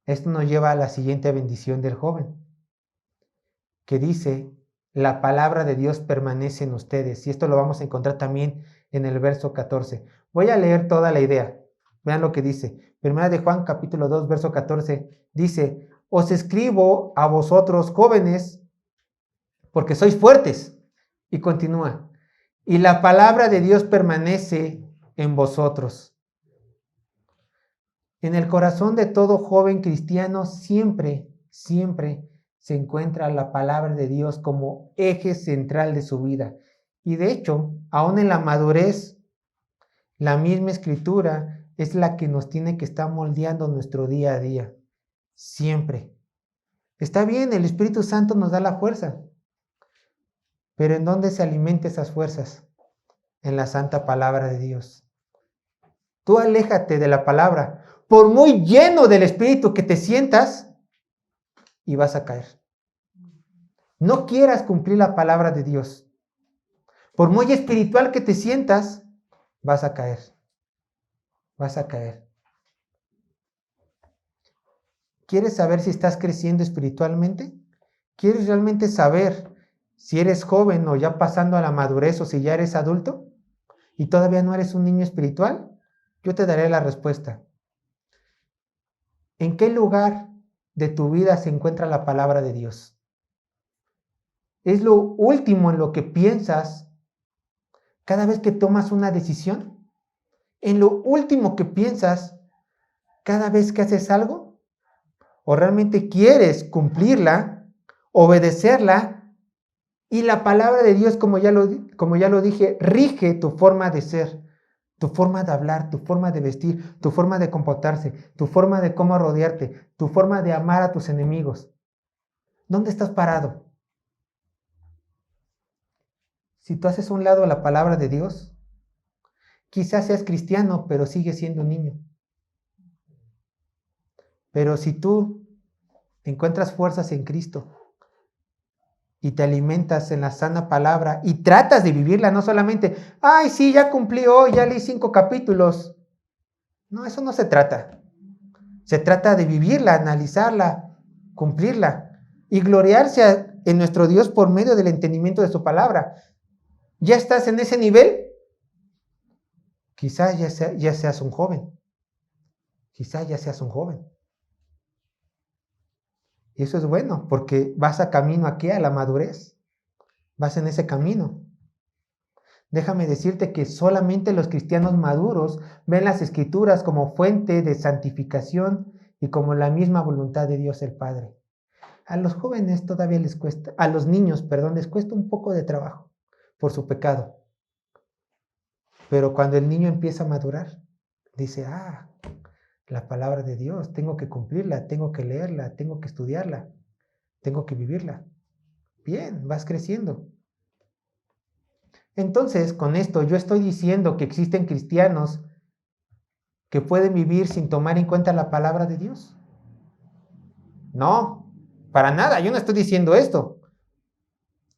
Esto nos lleva a la siguiente bendición del joven, que dice, la palabra de Dios permanece en ustedes. Y esto lo vamos a encontrar también en el verso 14. Voy a leer toda la idea. Vean lo que dice. Primera de Juan, capítulo 2, verso 14. Dice, os escribo a vosotros jóvenes, porque sois fuertes. Y continúa. Y la palabra de Dios permanece en vosotros. En el corazón de todo joven cristiano siempre, siempre se encuentra la palabra de Dios como eje central de su vida. Y de hecho, aún en la madurez, la misma escritura es la que nos tiene que estar moldeando nuestro día a día. Siempre. Está bien, el Espíritu Santo nos da la fuerza. Pero ¿en dónde se alimenta esas fuerzas? En la santa palabra de Dios. Tú aléjate de la palabra. Por muy lleno del Espíritu que te sientas, y vas a caer. No quieras cumplir la palabra de Dios. Por muy espiritual que te sientas, vas a caer. Vas a caer. ¿Quieres saber si estás creciendo espiritualmente? ¿Quieres realmente saber si eres joven o ya pasando a la madurez o si ya eres adulto y todavía no eres un niño espiritual? Yo te daré la respuesta. ¿En qué lugar de tu vida se encuentra la palabra de Dios? ¿Es lo último en lo que piensas cada vez que tomas una decisión? ¿En lo último que piensas cada vez que haces algo? ¿O realmente quieres cumplirla, obedecerla? Y la palabra de Dios, como ya lo dije, rige tu forma de ser, tu forma de hablar, tu forma de vestir, tu forma de comportarse, tu forma de cómo rodearte, tu forma de amar a tus enemigos. ¿Dónde estás parado? Si tú haces a un lado la palabra de Dios, quizás seas cristiano, pero sigues siendo un niño. Pero si tú encuentras fuerzas en Cristo y te alimentas en la sana palabra y tratas de vivirla, no solamente, ay, sí, ya cumplí hoy, ya leí 5 capítulos. No, eso no se trata. Se trata de vivirla, analizarla, cumplirla y gloriarse en nuestro Dios por medio del entendimiento de su palabra. ¿Ya estás en ese nivel? Quizás ya seas un joven. Quizás ya seas un joven. Y eso es bueno, porque vas a camino aquí a la madurez. Vas en ese camino. Déjame decirte que solamente los cristianos maduros ven las Escrituras como fuente de santificación y como la misma voluntad de Dios el Padre. A los jóvenes todavía les cuesta, a los niños, perdón, les cuesta un poco de trabajo por su pecado. Pero cuando el niño empieza a madurar, dice, la palabra de Dios, tengo que cumplirla, tengo que leerla, tengo que estudiarla, tengo que vivirla. Bien, vas creciendo. Entonces, con esto yo estoy diciendo que existen cristianos que pueden vivir sin tomar en cuenta la palabra de Dios. No, para nada, yo no estoy diciendo esto.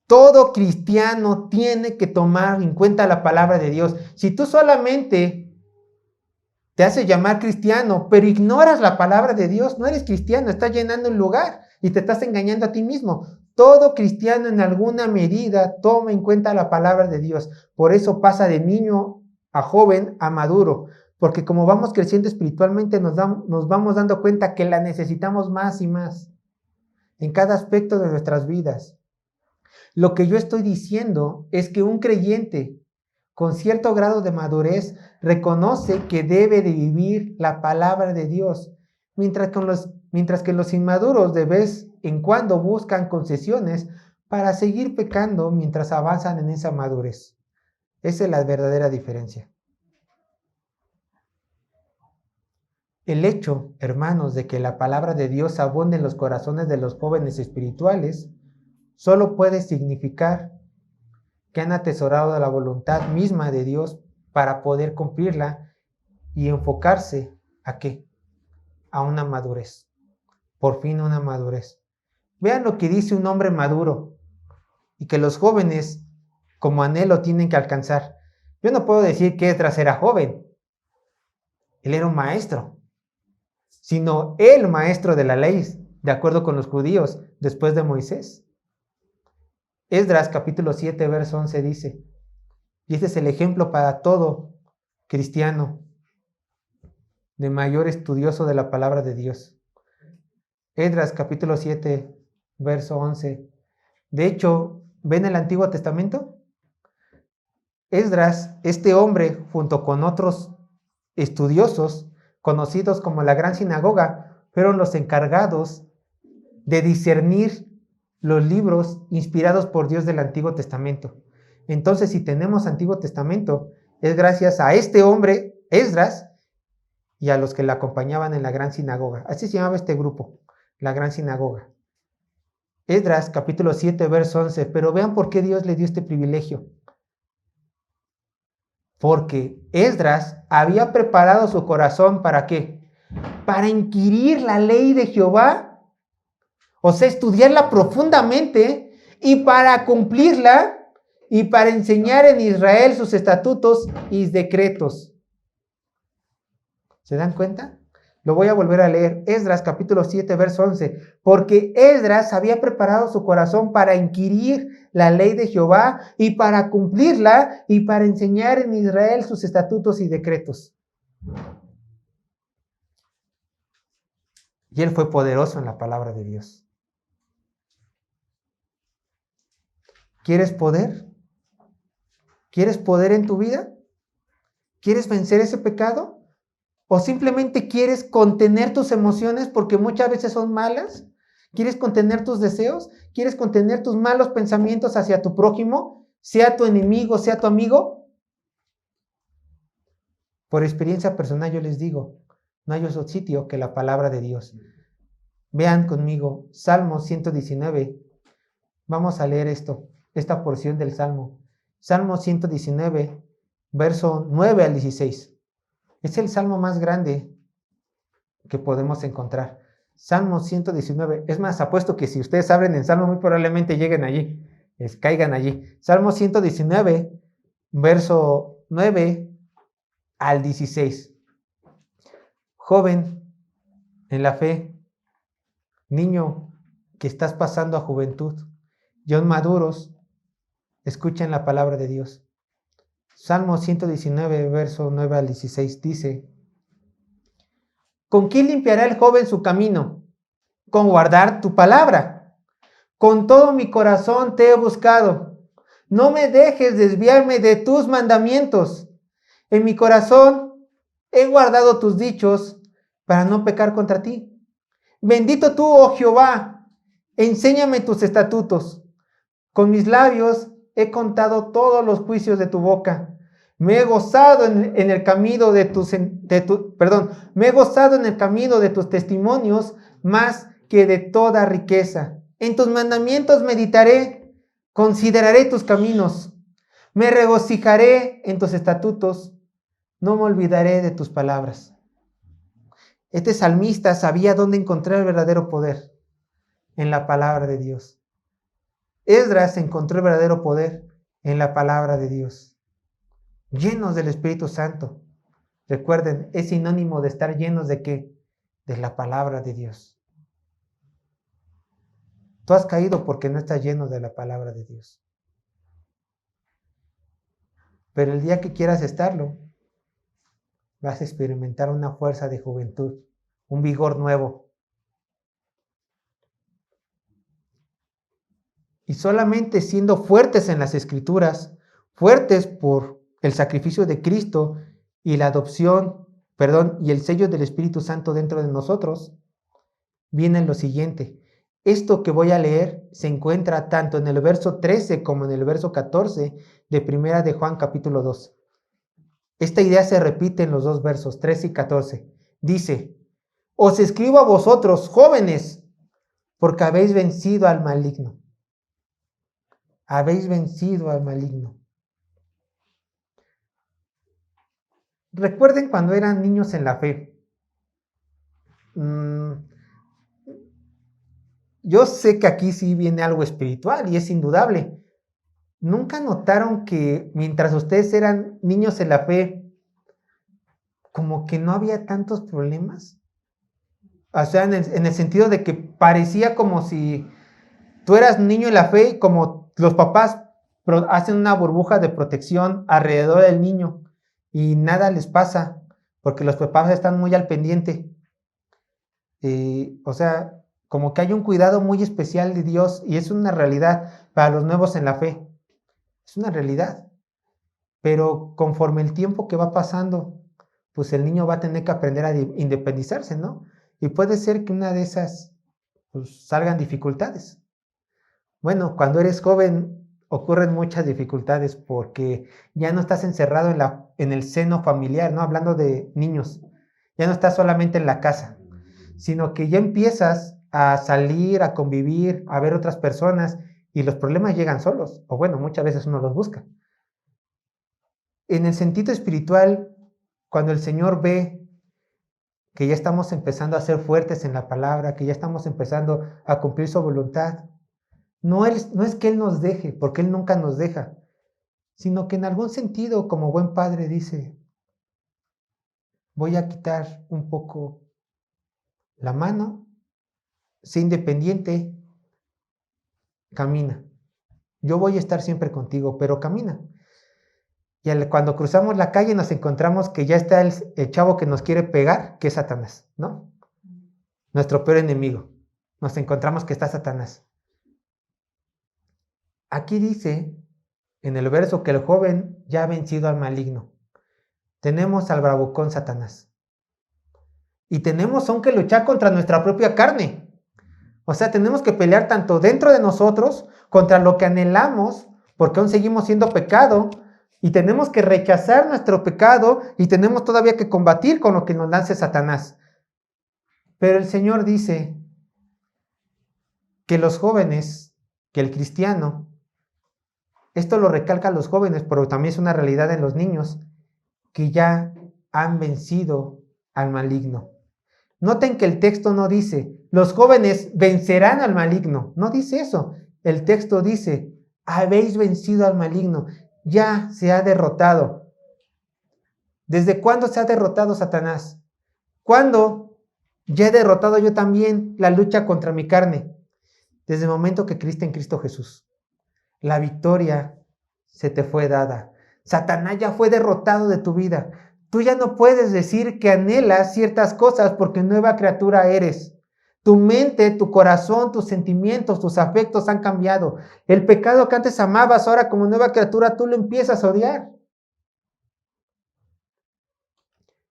Todo cristiano tiene que tomar en cuenta la palabra de Dios. Si tú solamente te haces llamar cristiano, pero ignoras la palabra de Dios, no eres cristiano, estás llenando un lugar y te estás engañando a ti mismo. Todo cristiano en alguna medida toma en cuenta la palabra de Dios. Por eso pasa de niño a joven a maduro. Porque como vamos creciendo espiritualmente, nos vamos dando cuenta que la necesitamos más y más en cada aspecto de nuestras vidas. Lo que yo estoy diciendo es que un creyente con cierto grado de madurez reconoce que debe de vivir la palabra de Dios, mientras que los inmaduros de vez en cuando buscan concesiones para seguir pecando mientras avanzan en esa madurez. Esa es la verdadera diferencia. El hecho, hermanos, de que la palabra de Dios abunde en los corazones de los jóvenes espirituales solo puede significar que han atesorado la voluntad misma de Dios para poder cumplirla y enfocarse ¿a qué? A una madurez. Por fin una madurez. Vean lo que dice un hombre maduro y que los jóvenes como anhelo tienen que alcanzar. Yo no puedo decir que Esdras era joven. Él era un maestro, sino el maestro de la ley, de acuerdo con los judíos, después de Moisés. Esdras capítulo 7, verso 11 dice, y este es el ejemplo para todo cristiano de mayor estudioso de la palabra de Dios. Esdras capítulo 7, verso 11. De hecho, ¿ven el Antiguo Testamento? Esdras, este hombre, junto con otros estudiosos, conocidos como la Gran Sinagoga, fueron los encargados de discernir los libros inspirados por Dios del Antiguo Testamento. Entonces, si tenemos Antiguo Testamento, es gracias a este hombre, Esdras, y a los que le acompañaban en la Gran Sinagoga. Así se llamaba este grupo, la Gran Sinagoga. Esdras, capítulo 7, verso 11. Pero vean por qué Dios le dio este privilegio. Porque Esdras había preparado su corazón ¿para qué? Para inquirir la ley de Jehová, o sea, estudiarla profundamente y para cumplirla y para enseñar en Israel sus estatutos y decretos. ¿Se dan cuenta? Lo voy a volver a leer. Esdras capítulo 7, verso 11. Porque Esdras había preparado su corazón para inquirir la ley de Jehová y para cumplirla y para enseñar en Israel sus estatutos y decretos. Y él fue poderoso en la palabra de Dios. ¿Quieres poder? ¿Quieres poder en tu vida? ¿Quieres vencer ese pecado? ¿O simplemente quieres contener tus emociones porque muchas veces son malas? ¿Quieres contener tus deseos? ¿Quieres contener tus malos pensamientos hacia tu prójimo? Sea tu enemigo, sea tu amigo. Por experiencia personal yo les digo, no hay otro sitio que la palabra de Dios. Vean conmigo, Salmo 119. Vamos a leer esta porción del Salmo. Salmo 119, verso 9 al 16. Es el salmo más grande que podemos encontrar. Salmo 119. Es más, apuesto que si ustedes abren el Salmo, muy probablemente lleguen allí, caigan allí. Salmo 119, verso 9 al 16. Joven en la fe, niño que estás pasando a juventud, ya maduros, escuchen la palabra de Dios. Salmo 119, verso 9 al 16 dice: ¿Con quién limpiará el joven su camino? Con guardar tu palabra. Con todo mi corazón te he buscado. No me dejes desviarme de tus mandamientos. En mi corazón he guardado tus dichos para no pecar contra ti. Bendito tú, oh Jehová, enséñame tus estatutos. Con mis labios he contado todos los juicios de tu boca. Me he gozado en el camino me he gozado en el camino de tus testimonios más que de toda riqueza. En tus mandamientos meditaré, consideraré tus caminos. Me regocijaré en tus estatutos, no me olvidaré de tus palabras. Este salmista sabía dónde encontrar el verdadero poder, en la palabra de Dios. Esdras encontró el verdadero poder en la palabra de Dios. Llenos del Espíritu Santo. Recuerden, es sinónimo de estar llenos ¿de qué? De la palabra de Dios. Tú has caído porque no estás lleno de la palabra de Dios. Pero el día que quieras estarlo, vas a experimentar una fuerza de juventud, un vigor nuevo. Y solamente siendo fuertes en las Escrituras, fuertes por el sacrificio de Cristo y la adopción, y el sello del Espíritu Santo dentro de nosotros, viene lo siguiente. Esto que voy a leer se encuentra tanto en el verso 13 como en el verso 14 de Primera de Juan capítulo 2. Esta idea se repite en los dos versos, 13 y 14. Dice: os escribo a vosotros, jóvenes, porque habéis vencido al maligno. Habéis vencido al maligno. Recuerden cuando eran niños en la fe. Yo sé que aquí sí viene algo espiritual y es indudable. ¿Nunca notaron que mientras ustedes eran niños en la fe, como que no había tantos problemas? O sea, en el sentido de que parecía como si tú eras niño en la fe y como los papás hacen una burbuja de protección alrededor del niño y nada les pasa porque los papás están muy al pendiente. O sea, como que hay un cuidado muy especial de Dios y es una realidad para los nuevos en la fe. Es una realidad. Pero conforme el tiempo que va pasando, pues el niño va a tener que aprender a independizarse, ¿no? Y puede ser que una de esas pues, salgan dificultades. Bueno, cuando eres joven ocurren muchas dificultades porque ya no estás encerrado en el seno familiar, ¿no? Hablando de niños. Ya no estás solamente en la casa, sino que ya empiezas a salir, a convivir, a ver otras personas y los problemas llegan solos. O bueno, muchas veces uno los busca. En el sentido espiritual, cuando el Señor ve que ya estamos empezando a ser fuertes en la palabra, que ya estamos empezando a cumplir su voluntad, no es que Él nos deje, porque Él nunca nos deja, sino que en algún sentido, como buen padre, dice: voy a quitar un poco la mano, sé independiente, camina. Yo voy a estar siempre contigo, pero camina. Y cuando cruzamos la calle nos encontramos que ya está el chavo que nos quiere pegar, que es Satanás, ¿no? Nuestro peor enemigo. Nos encontramos que está Satanás. Aquí dice, en el verso, que el joven ya ha vencido al maligno. Tenemos al bravucón Satanás. Y tenemos aún que luchar contra nuestra propia carne. O sea, tenemos que pelear tanto dentro de nosotros contra lo que anhelamos, porque aún seguimos siendo pecado, y tenemos que rechazar nuestro pecado y tenemos todavía que combatir con lo que nos lance Satanás. Pero el Señor dice que los jóvenes, que el cristiano, esto lo recalcan los jóvenes, pero también es una realidad en los niños, que ya han vencido al maligno. Noten que el texto no dice, los jóvenes vencerán al maligno. No dice eso. El texto dice, habéis vencido al maligno. Ya se ha derrotado. ¿Desde cuándo se ha derrotado Satanás? ¿Cuándo ya he derrotado yo también la lucha contra mi carne? Desde el momento que creíste en Cristo Jesús. La victoria se te fue dada. Satanás ya fue derrotado de tu vida. Tú ya no puedes decir que anhelas ciertas cosas porque nueva criatura eres. Tu mente, tu corazón, tus sentimientos, tus afectos han cambiado. El pecado que antes amabas, ahora como nueva criatura, tú lo empiezas a odiar.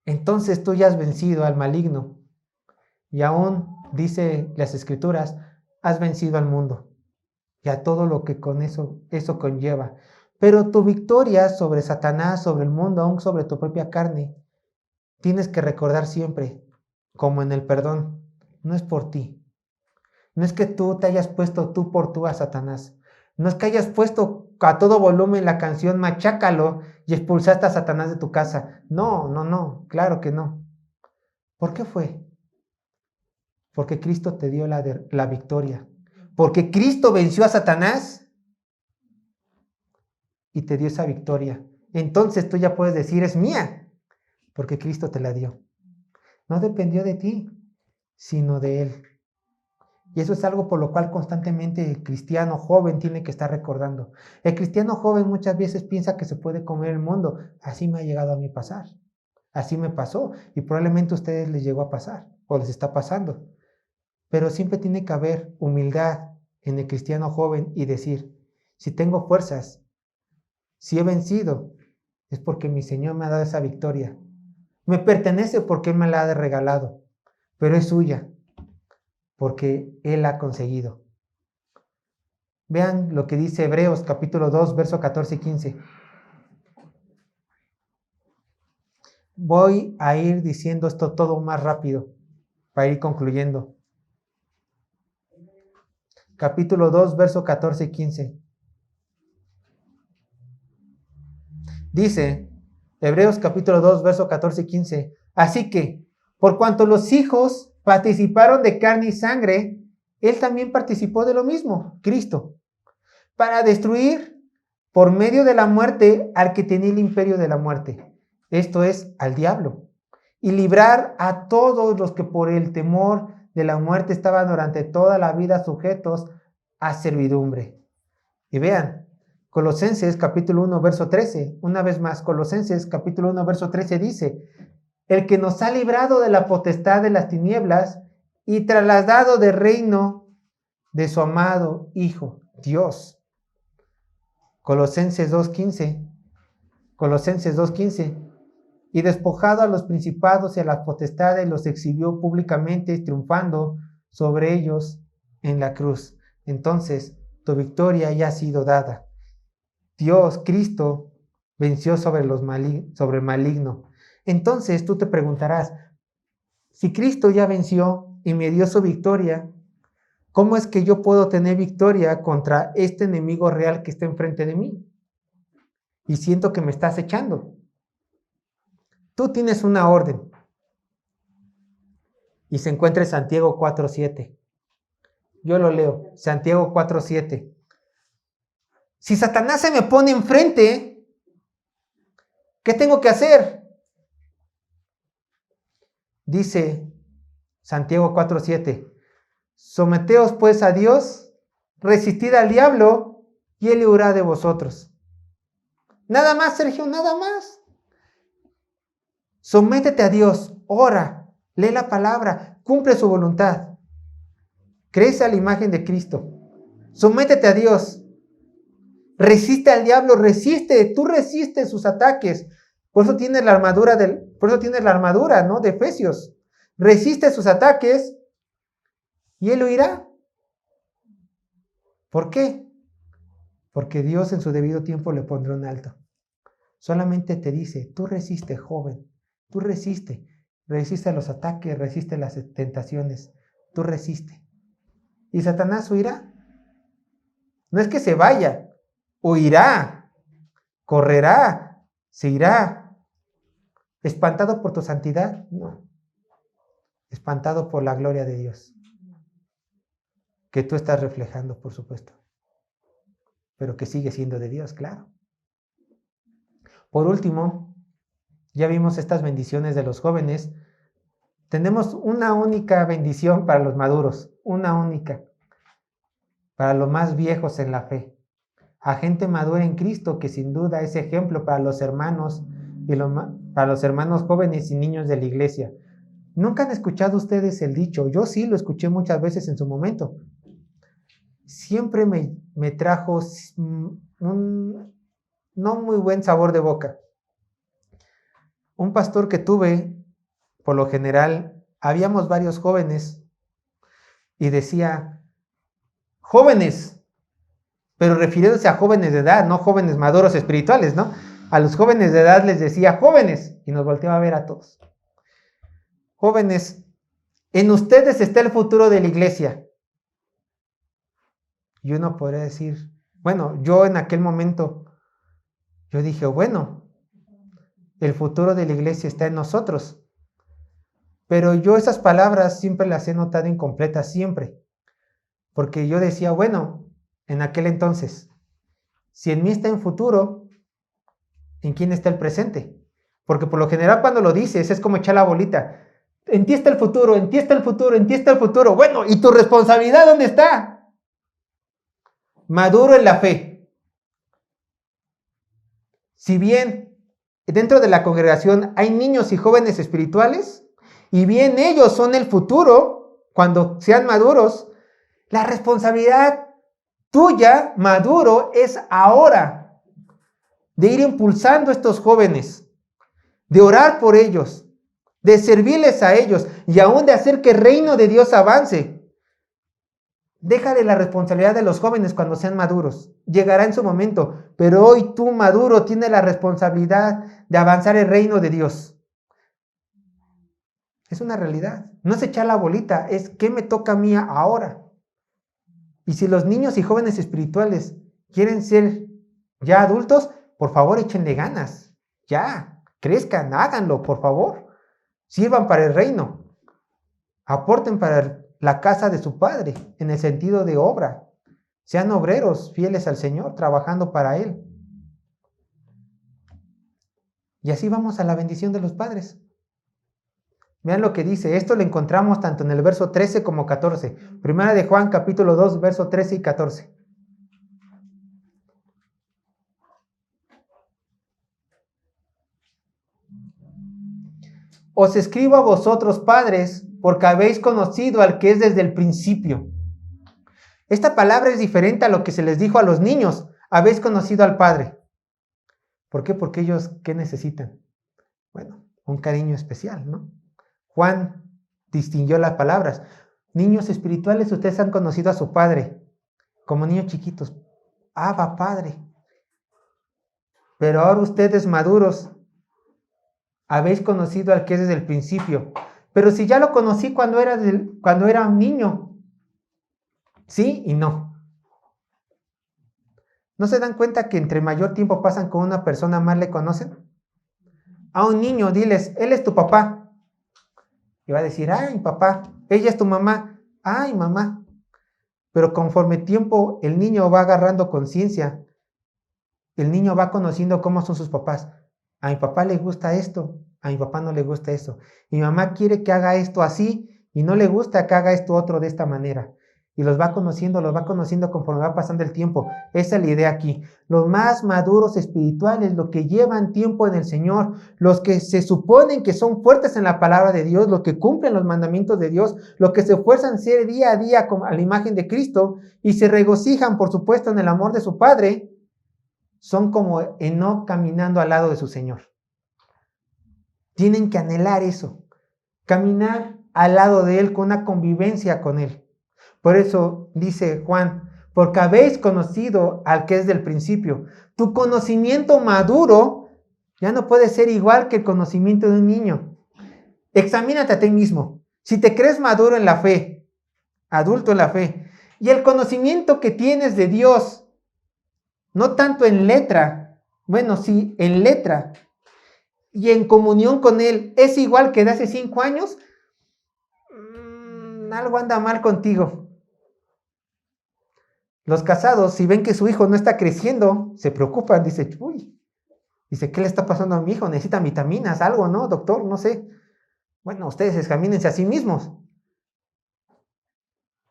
Entonces tú ya has vencido al maligno. Y aún, dice las Escrituras, has vencido al mundo y a todo lo que con eso conlleva. Pero tu victoria sobre Satanás, sobre el mundo, aún sobre tu propia carne, tienes que recordar siempre, como en el perdón, no es por ti. No es que tú te hayas puesto tú por tú a Satanás. No es que hayas puesto a todo volumen la canción Machácalo y expulsaste a Satanás de tu casa. No, claro que no. ¿Por qué fue? Porque Cristo te dio la victoria. Porque Cristo venció a Satanás y te dio esa victoria. Entonces tú ya puedes decir, es mía, porque Cristo te la dio. No dependió de ti, sino de Él. Y eso es algo por lo cual constantemente el cristiano joven tiene que estar recordando. El cristiano joven muchas veces piensa que se puede comer el mundo. Así me ha llegado a mí pasar. Así me pasó. Y probablemente a ustedes les llegó a pasar o les está pasando. Pero siempre tiene que haber humildad en el cristiano joven y decir, si tengo fuerzas, si he vencido, es porque mi Señor me ha dado esa victoria. Me pertenece porque Él me la ha regalado, pero es suya, porque Él ha conseguido. Vean lo que dice Hebreos capítulo 2, verso 14 y 15. Voy a ir diciendo esto todo más rápido, para ir concluyendo. Capítulo 2, verso 14 y 15. Dice, Hebreos capítulo 2, verso 14 y 15. Así que, por cuanto los hijos participaron de carne y sangre, Él también participó de lo mismo, Cristo, para destruir por medio de la muerte al que tenía el imperio de la muerte, esto es, al diablo, y librar a todos los que por el temor de la muerte estaban durante toda la vida sujetos a servidumbre. Y vean, Colosenses capítulo 1, verso 13, una vez más, Colosenses capítulo 1, verso 13 dice, el que nos ha librado de la potestad de las tinieblas y trasladado del reino de su amado Hijo, Dios. Colosenses 2.15, y despojado a los principados y a las potestades, los exhibió públicamente, triunfando sobre ellos en la cruz. Entonces, tu victoria ya ha sido dada. Dios, Cristo, venció sobre el maligno. Entonces tú te preguntarás, si Cristo ya venció y me dio su victoria, ¿cómo es que yo puedo tener victoria contra este enemigo real que está enfrente de mí? Y siento que me está acechando. Tú tienes una orden. Y se encuentra en Santiago 4:7. Yo lo leo, Santiago 4:7. Si Satanás se me pone enfrente, ¿qué tengo que hacer? Dice Santiago 4:7. Someteos pues a Dios, resistid al diablo y él huirá de vosotros. Nada más, Sergio, nada más. Sométete a Dios, ora, lee la palabra, cumple su voluntad. Crece a la imagen de Cristo. Sométete a Dios. Resiste al diablo, tú resistes sus ataques. Por eso tienes la armadura, ¿no? De Efesios. Resiste sus ataques y él huirá. ¿Por qué? Porque Dios en su debido tiempo le pondrá un alto. Solamente te dice, tú resiste, joven. Tú resiste. Resiste los ataques, resiste las tentaciones. Tú resiste. Y Satanás huirá. No es que se vaya. Huirá, correrá, se irá. ¿Espantado por tu santidad? No. Espantado por la gloria de Dios. Que tú estás reflejando, por supuesto. Pero que sigue siendo de Dios, claro. Por último, ya vimos estas bendiciones de los jóvenes. Tenemos una única bendición para los maduros, una única. Para los más viejos en la fe. a gente madura en Cristo, que sin duda es ejemplo para los hermanos y para los hermanos jóvenes y niños de la iglesia. ¿Nunca han escuchado ustedes el dicho? Yo sí lo escuché muchas veces en su momento. Siempre me trajo un no muy buen sabor de boca. Un pastor que tuve, por lo general, habíamos varios jóvenes y decía, jóvenes, pero refiriéndose a jóvenes de edad, no jóvenes maduros espirituales, ¿no? A los jóvenes de edad les decía, jóvenes, y nos volteaba a ver a todos. Jóvenes, en ustedes está el futuro de la iglesia. Y uno podría decir, bueno, yo en aquel momento, yo dije, bueno, el futuro de la iglesia está en nosotros. Pero yo esas palabras siempre las he notado incompletas, siempre. Porque yo decía, bueno, en aquel entonces, si en mí está en futuro, ¿en quién está el presente? Porque por lo general cuando lo dices es como echar la bolita. En ti está el futuro, en ti está el futuro, en ti está el futuro. Bueno, ¿y tu responsabilidad dónde está? Maduro en la fe. Si bien dentro de la congregación hay niños y jóvenes espirituales, y bien ellos son el futuro, cuando sean maduros, la responsabilidad tuya, maduro, es ahora de ir impulsando a estos jóvenes, de orar por ellos, de servirles a ellos y aún de hacer que el reino de Dios avance. Déjale la responsabilidad de los jóvenes cuando sean maduros. Llegará en su momento, pero hoy tú maduro tienes la responsabilidad de avanzar el reino de Dios. Es una realidad. No es echar la bolita, es ¿qué me toca a mí ahora? Y si los niños y jóvenes espirituales quieren ser ya adultos, por favor échenle ganas. Ya, crezcan, háganlo, por favor. Sirvan para el reino. Aporten para la casa de su padre, en el sentido de obra. Sean obreros fieles al Señor, trabajando para Él. Y así vamos a la bendición de los padres. Vean lo que dice. Esto lo encontramos tanto en el verso 13 como 14. Primera de Juan, capítulo 2, verso 13 y 14. Os escribo a vosotros, padres, porque habéis conocido al que es desde el principio. Esta palabra es diferente a lo que se les dijo a los niños. Habéis conocido al Padre. ¿Por qué? Porque ellos, ¿qué necesitan? Bueno, un cariño especial, ¿no? Juan distinguió las palabras. Niños espirituales, ustedes han conocido a su Padre. Como niños chiquitos. Abba, Padre. Pero ahora ustedes maduros, habéis conocido al que es desde el principio. Pero si ya lo conocí cuando era un niño. Sí y no. ¿No se dan cuenta que entre mayor tiempo pasan con una persona, más le conocen? A un niño, diles, él es tu papá. Y va a decir, ay, papá. Ella es tu mamá. Ay, mamá. Pero conforme tiempo el niño va agarrando conciencia, el niño va conociendo cómo son sus papás. A mi papá le gusta esto, a mi papá no le gusta eso. Mi mamá quiere que haga esto así y no le gusta que haga esto otro de esta manera. Y los va conociendo conforme va pasando el tiempo. Esa es la idea aquí. Los más maduros espirituales, los que llevan tiempo en el Señor, los que se suponen que son fuertes en la palabra de Dios, los que cumplen los mandamientos de Dios, los que se esfuerzan ser día a día a la imagen de Cristo y se regocijan, por supuesto, en el amor de su Padre, son como Enoc caminando al lado de su Señor. Tienen que anhelar eso, caminar al lado de Él con una convivencia con Él. Por eso dice Juan, porque habéis conocido al que es del principio. Tu conocimiento maduro ya no puede ser igual que el conocimiento de un niño. Examínate a ti mismo. Si te crees maduro en la fe, adulto en la fe, y el conocimiento que tienes de Dios, no tanto en letra, bueno, sí, en letra, y en comunión con Él, es igual que de hace 5 años, algo anda mal contigo. Los casados, si ven que su hijo no está creciendo, se preocupan, dice, ¿qué le está pasando a mi hijo? Necesita vitaminas, algo, ¿no, doctor? No sé. Bueno, ustedes examínense a sí mismos.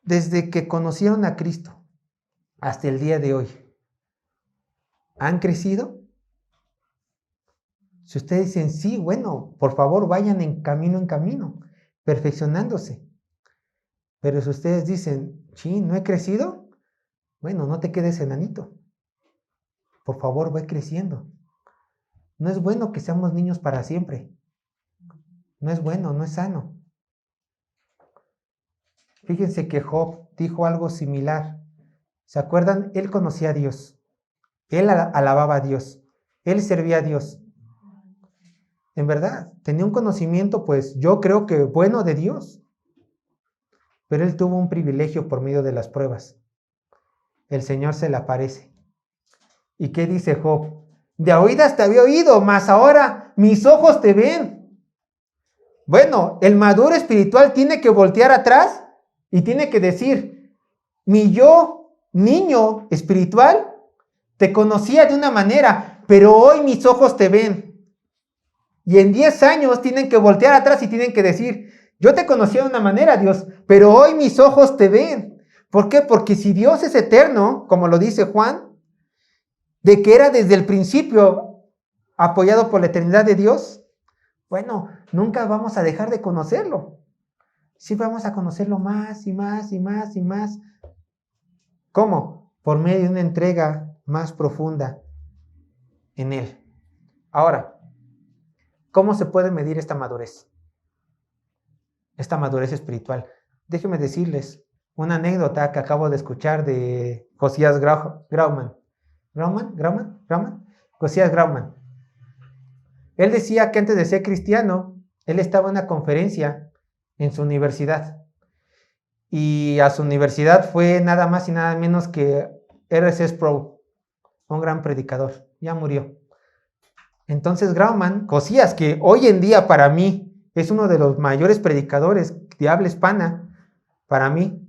Desde que conocieron a Cristo hasta el día de hoy, ¿Han crecido? Si ustedes dicen sí, bueno, por favor vayan en camino, perfeccionándose. Pero si ustedes dicen, sí, no he crecido, bueno, no te quedes enanito. Por favor, ve creciendo. No es bueno que seamos niños para siempre. No es bueno, no es sano. Fíjense que Job dijo algo similar. ¿Se acuerdan? Él conocía a Dios. Él alababa a Dios. Él servía a Dios. En verdad, tenía un conocimiento, pues yo creo que bueno de Dios. Pero él tuvo un privilegio por medio de las pruebas. El Señor se le aparece. ¿Y qué dice Job? De oídas te había oído, mas ahora mis ojos te ven. Bueno, el maduro espiritual tiene que voltear atrás y tiene que decir, mi yo, niño espiritual, te conocía de una manera, pero hoy mis ojos te ven. Y en 10 años tienen que voltear atrás y tienen que decir, yo te conocía de una manera, Dios, pero hoy mis ojos te ven. ¿Por qué? Porque si Dios es eterno, como lo dice Juan, de que era desde el principio apoyado por la eternidad de Dios, bueno, nunca vamos a dejar de conocerlo. Sí vamos a conocerlo más y más y más y más. ¿Cómo? Por medio de una entrega más profunda en Él. Ahora, ¿cómo se puede medir esta madurez? Esta madurez espiritual. Déjenme decirles una anécdota que acabo de escuchar de Josías Grauman. Josías Grauman. Él decía que antes de ser cristiano, él estaba en una conferencia en su universidad. Y a su universidad fue nada más y nada menos que R.C. Sproul, un gran predicador. Ya murió. Entonces Grauman, Josías, que hoy en día para mí es uno de los mayores predicadores de habla hispana, para mí,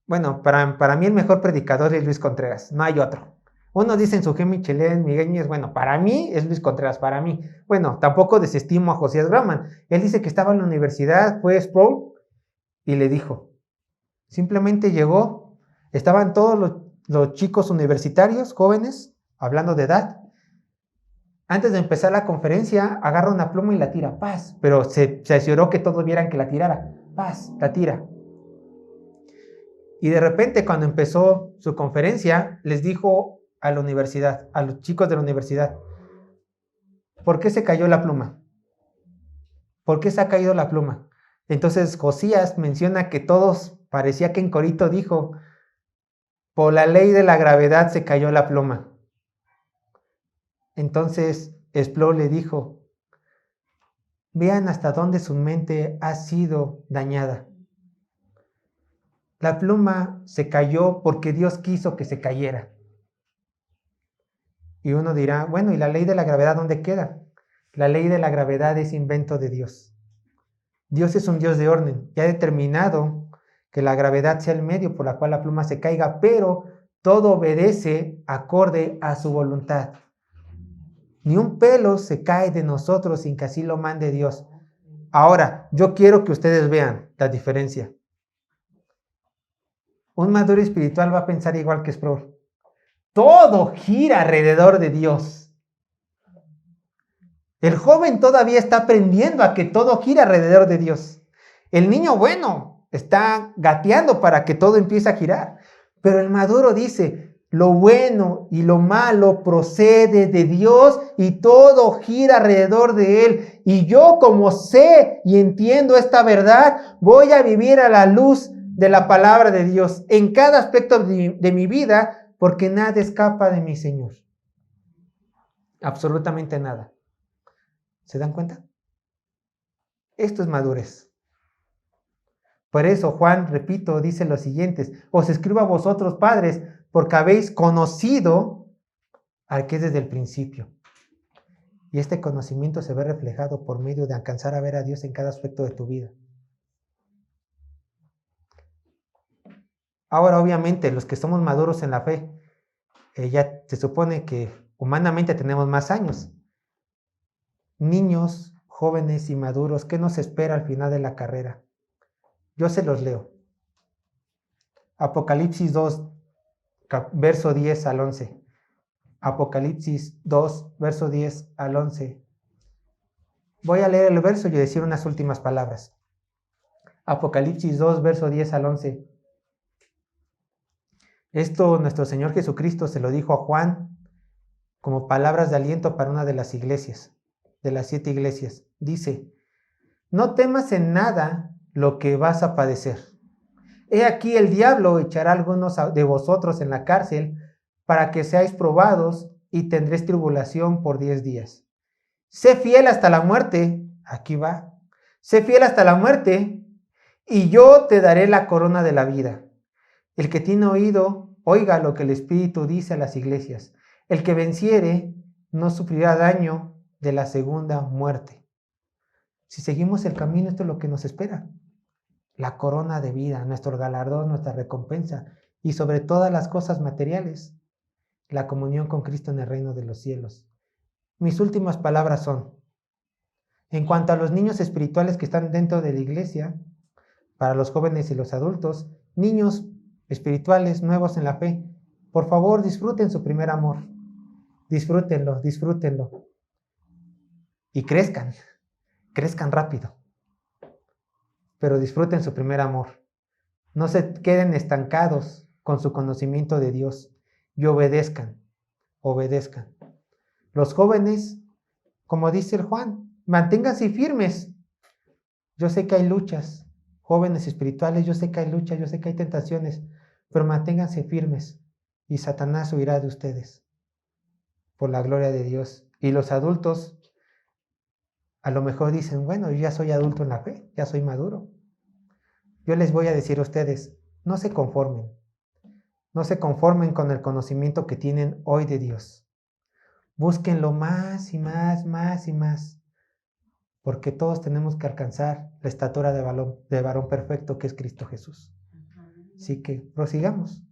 bueno, para mí el mejor predicador es Luis Contreras, no hay otro. Uno dice en su G. Michelén, Miguel, bueno, para mí es Luis Contreras, para mí. Bueno, tampoco desestimo a Josías Grauman. Él dice que estaba en la universidad, fue Sproul, y le dijo, simplemente llegó, estaban todos los chicos universitarios, jóvenes, hablando de edad. Antes de empezar la conferencia, agarra una pluma y la tira, paz, pero se aseguró que todos vieran que la tirara, paz, la tira. Y de repente, cuando empezó su conferencia, les dijo a la universidad, a los chicos de la universidad, ¿por qué se cayó la pluma? ¿Por qué se ha caído la pluma? Entonces Josías menciona que todos, parecía que en corito dijo, por la ley de la gravedad se cayó la pluma. Entonces Sproul le dijo, vean hasta dónde su mente ha sido dañada. La pluma se cayó porque Dios quiso que se cayera. Y uno dirá, bueno, ¿y la ley de la gravedad dónde queda? La ley de la gravedad es invento de Dios. Dios es un Dios de orden y ha determinado que la gravedad sea el medio por la cual la pluma se caiga, pero todo obedece acorde a su voluntad. Ni un pelo se cae de nosotros sin que así lo mande Dios. Ahora, yo quiero que ustedes vean la diferencia. Un maduro espiritual va a pensar igual que Sproul. Todo gira alrededor de Dios. El joven todavía está aprendiendo a que todo gira alrededor de Dios. El niño, bueno, está gateando para que todo empiece a girar. Pero el maduro dice, lo bueno y lo malo procede de Dios y todo gira alrededor de Él. Y yo, como sé y entiendo esta verdad, voy a vivir a la luz de la palabra de Dios en cada aspecto de mi vida, porque nada escapa de mi Señor. Absolutamente nada. ¿Se dan cuenta? Esto es madurez. Por eso Juan, repito, dice lo siguiente: os escribo a vosotros, padres, porque habéis conocido al que es desde el principio. Y este conocimiento se ve reflejado por medio de alcanzar a ver a Dios en cada aspecto de tu vida. Ahora, obviamente, los que somos maduros en la fe, ya se supone que humanamente tenemos más años. Niños, jóvenes y maduros, ¿qué nos espera al final de la carrera? Yo se los leo. Apocalipsis 2, verso 10 al 11. Apocalipsis 2, verso 10 al 11. Voy a leer el verso y decir unas últimas palabras. Apocalipsis 2, verso 10 al 11. Esto nuestro Señor Jesucristo se lo dijo a Juan como palabras de aliento para una de las iglesias, de las 7 iglesias. Dice: no temas en nada lo que vas a padecer. He aquí el diablo echará a algunos de vosotros en la cárcel para que seáis probados y tendréis tribulación por 10 días. Sé fiel hasta la muerte. Aquí va. Sé fiel hasta la muerte y yo te daré la corona de la vida. El que tiene oído, oiga lo que el Espíritu dice a las iglesias. El que venciere no sufrirá daño de la segunda muerte. Si seguimos el camino, esto es lo que nos espera. La corona de vida, nuestro galardón, nuestra recompensa y sobre todas las cosas materiales, la comunión con Cristo en el reino de los cielos. Mis últimas palabras son, en cuanto a los niños espirituales que están dentro de la iglesia, para los jóvenes y los adultos, niños espirituales nuevos en la fe, por favor disfruten su primer amor. Disfrútenlo, disfrútenlo. Y crezcan rápido. Pero disfruten su primer amor. No se queden estancados con su conocimiento de Dios y obedezcan. Los jóvenes, como dice el Juan, manténganse firmes. Yo sé que hay luchas, jóvenes espirituales, yo sé que hay luchas, yo sé que hay tentaciones, pero manténganse firmes y Satanás huirá de ustedes por la gloria de Dios. Y los adultos a lo mejor dicen, bueno, yo ya soy adulto en la fe, ya soy maduro. Yo les voy a decir a ustedes, no se conformen con el conocimiento que tienen hoy de Dios. Búsquenlo más y más, más y más, porque todos tenemos que alcanzar la estatura de varón perfecto que es Cristo Jesús. Así que prosigamos.